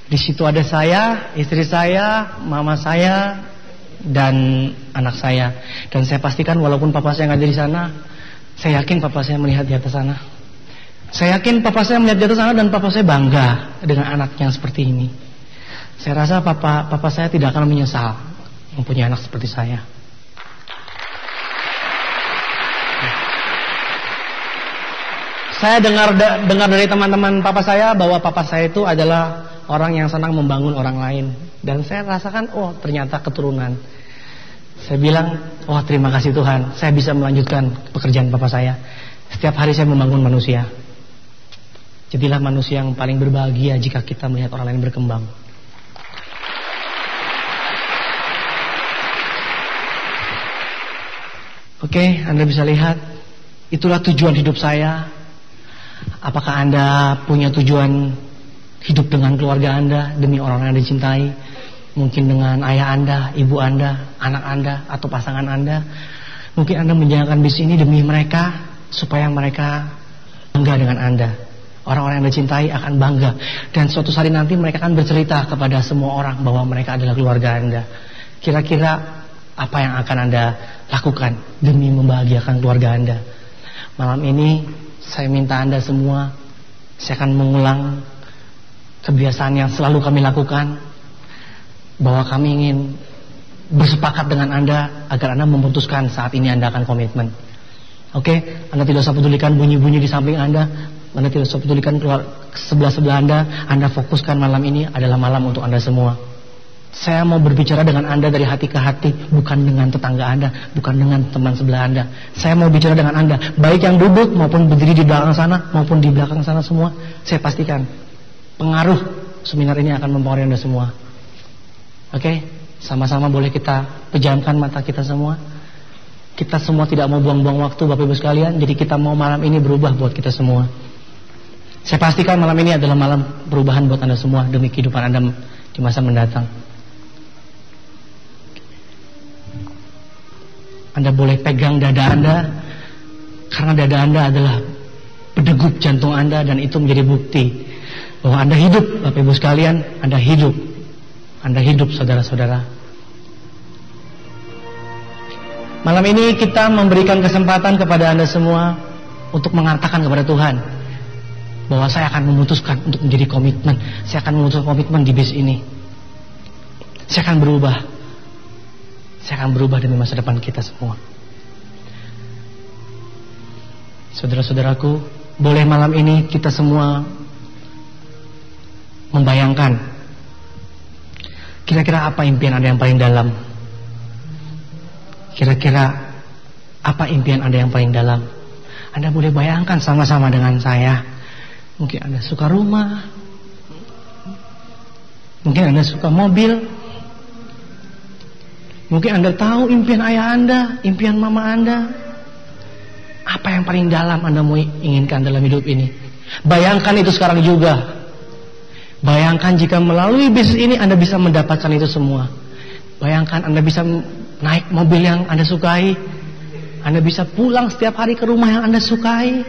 A: di situ ada saya, istri saya, mama saya, dan anak saya. Dan saya pastikan walaupun papa saya nggak ada di sana, saya yakin papa saya melihat di atas sana. Saya yakin papa saya melihat di atas sana dan papa saya bangga dengan anaknya seperti ini. Saya rasa papa saya tidak akan menyesal mempunyai anak seperti saya. Saya dengar dari teman-teman papa saya bahwa papa saya itu adalah orang yang senang membangun orang lain. Dan saya rasakan, oh ternyata keturunan. Saya bilang, oh terima kasih Tuhan, saya bisa melanjutkan pekerjaan papa saya. Setiap hari saya membangun manusia. Jadilah manusia yang paling berbahagia jika kita melihat orang lain berkembang. Oke, Anda bisa lihat, itulah tujuan hidup saya. Apakah Anda punya tujuan hidup dengan keluarga Anda, demi orang yang Anda cintai? Mungkin dengan ayah Anda, ibu Anda, anak Anda, atau pasangan Anda. Mungkin Anda menjalankan bisnis ini demi mereka, supaya mereka bangga dengan Anda. Orang-orang yang Anda cintai akan bangga. Dan suatu hari nanti mereka akan bercerita kepada semua orang bahwa mereka adalah keluarga Anda. Kira-kira apa yang akan Anda lakukan demi membahagiakan keluarga Anda? Malam ini saya minta Anda semua, saya akan mengulang kebiasaan yang selalu kami lakukan, bahwa kami ingin bersepakat dengan Anda agar Anda memutuskan saat ini Anda akan komitmen. Oke, Anda tidak usah pedulikan bunyi-bunyi di samping Anda tidak usah pedulikan keluar sebelah-sebelah Anda fokuskan malam ini adalah malam untuk Anda semua. Saya mau berbicara dengan Anda dari hati ke hati, bukan dengan tetangga Anda, bukan dengan teman sebelah Anda. Saya mau bicara dengan Anda, baik yang duduk maupun berdiri di belakang sana, maupun di belakang sana semua. Saya pastikan pengaruh seminar ini akan mempengaruhi Anda semua. Oke, sama-sama boleh kita pejamkan mata kita semua. Kita semua tidak mau buang-buang waktu Bapak Ibu sekalian, jadi kita mau malam ini berubah buat kita semua. Saya pastikan malam ini adalah malam perubahan buat Anda semua demi kehidupan Anda di masa mendatang. Anda boleh pegang dada Anda, karena dada Anda adalah berdegup jantung Anda, dan itu menjadi bukti bahwa Anda hidup. Bapak Ibu sekalian, Anda hidup. Anda hidup, saudara-saudara. Malam ini kita memberikan kesempatan kepada Anda semua untuk mengatakan kepada Tuhan bahwa saya akan memutuskan untuk menjadi komitmen. Saya akan memutuskan komitmen di bis ini. Saya akan berubah. Saya akan berubah demi masa depan kita semua. Saudara-saudaraku, boleh malam ini kita semua membayangkan kira-kira apa impian Anda yang paling dalam? Kira-kira apa impian Anda yang paling dalam? Anda boleh bayangkan sama-sama dengan saya. Mungkin Anda suka rumah, mungkin Anda suka mobil. Mungkin Anda tahu impian ayah Anda, impian mama Anda. Apa yang paling dalam Anda mau inginkan dalam hidup ini? Bayangkan itu sekarang juga. Bayangkan jika melalui bisnis ini Anda bisa mendapatkan itu semua. Bayangkan Anda bisa naik mobil yang Anda sukai. Anda bisa pulang setiap hari ke rumah yang Anda sukai.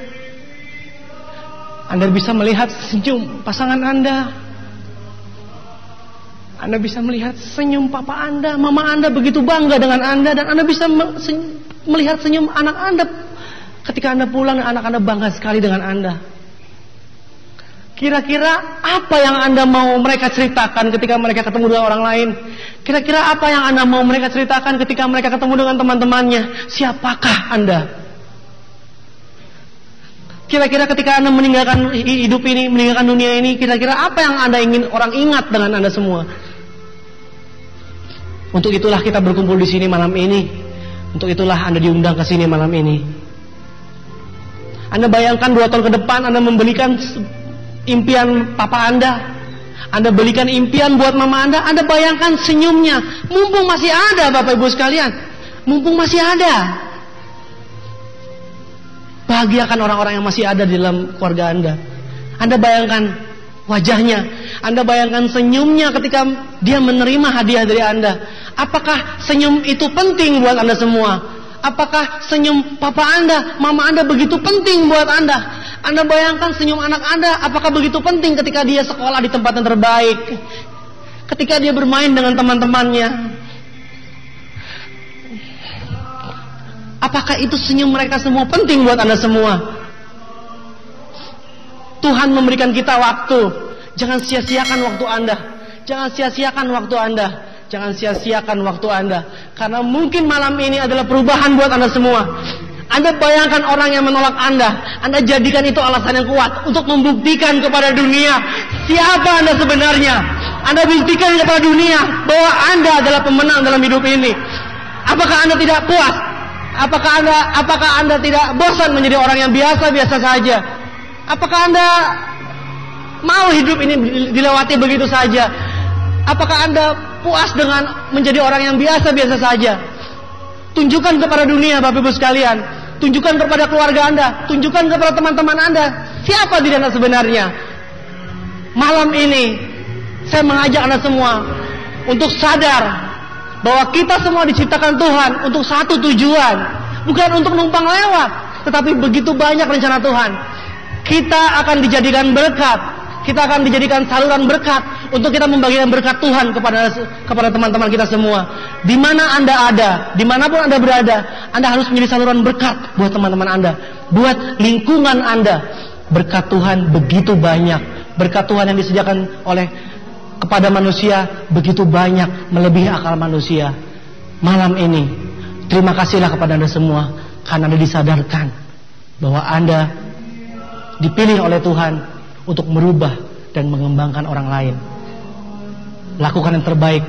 A: Anda bisa melihat senyum pasangan Anda. Anda bisa melihat senyum papa Anda, mama Anda begitu bangga dengan Anda. Dan Anda bisa melihat senyum anak Anda ketika Anda pulang dan anak Anda bangga sekali dengan Anda. Kira-kira apa yang Anda mau mereka ceritakan ketika mereka ketemu dengan orang lain? Kira-kira apa yang Anda mau mereka ceritakan ketika mereka ketemu dengan teman-temannya? Siapakah Anda? Kira-kira ketika Anda meninggalkan hidup ini, meninggalkan dunia ini, kira-kira apa yang Anda ingin orang ingat dengan Anda semua? Untuk itulah kita berkumpul di sini malam ini. Untuk itulah Anda diundang ke sini malam ini. Anda bayangkan 2 tahun ke depan Anda membelikan impian papa Anda. Anda belikan impian buat mama Anda. Anda bayangkan senyumnya. Mumpung masih ada Bapak Ibu sekalian. Mumpung masih ada. Bahagiakan orang-orang yang masih ada di dalam keluarga Anda. Anda bayangkan wajahnya. Anda bayangkan senyumnya ketika dia menerima hadiah dari Anda. Apakah senyum itu penting buat Anda semua? Apakah senyum papa Anda, mama Anda begitu penting buat Anda? Anda bayangkan senyum anak Anda, apakah begitu penting ketika dia sekolah di tempat yang terbaik? Ketika dia bermain dengan teman-temannya? Apakah itu senyum mereka semua penting buat Anda semua? Tuhan memberikan kita waktu. Jangan sia-siakan waktu Anda. Jangan sia-siakan waktu Anda. Jangan sia-siakan waktu Anda. Karena mungkin malam ini adalah perubahan buat Anda semua. Anda bayangkan orang yang menolak Anda. Anda jadikan itu alasan yang kuat untuk membuktikan kepada dunia siapa Anda sebenarnya. Anda buktikan kepada dunia bahwa Anda adalah pemenang dalam hidup ini. Apakah Anda tidak puas? Apakah Anda tidak bosan menjadi orang yang biasa-biasa saja? Apakah Anda mau hidup ini dilewati begitu saja? Apakah Anda puas dengan menjadi orang yang biasa-biasa saja? Tunjukkan kepada dunia Bapak Ibu sekalian. Tunjukkan kepada keluarga Anda. Tunjukkan kepada teman-teman Anda. Siapa diri Anda sebenarnya? Malam ini saya mengajak Anda semua untuk sadar bahwa kita semua diciptakan Tuhan untuk satu tujuan. Bukan untuk numpang lewat, tetapi begitu banyak rencana Tuhan. Kita akan dijadikan berkat. Kita akan dijadikan saluran berkat untuk kita membagikan berkat Tuhan kepada teman-teman kita semua. Di mana Anda ada, dimanapun Anda berada, Anda harus menjadi saluran berkat buat teman-teman Anda, buat lingkungan Anda. Berkat Tuhan begitu banyak. Berkat Tuhan yang disediakan kepada manusia begitu banyak, melebihi akal manusia. Malam ini terima kasihlah kepada Anda semua, karena Anda disadarkan bahwa Anda dipilih oleh Tuhan untuk merubah dan mengembangkan orang lain. Lakukan yang terbaik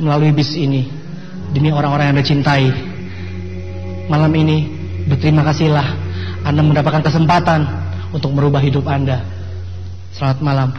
A: melalui bis ini demi orang-orang yang Anda cintai. Malam ini berterima kasihlah Anda mendapatkan kesempatan untuk merubah hidup Anda. Selamat malam.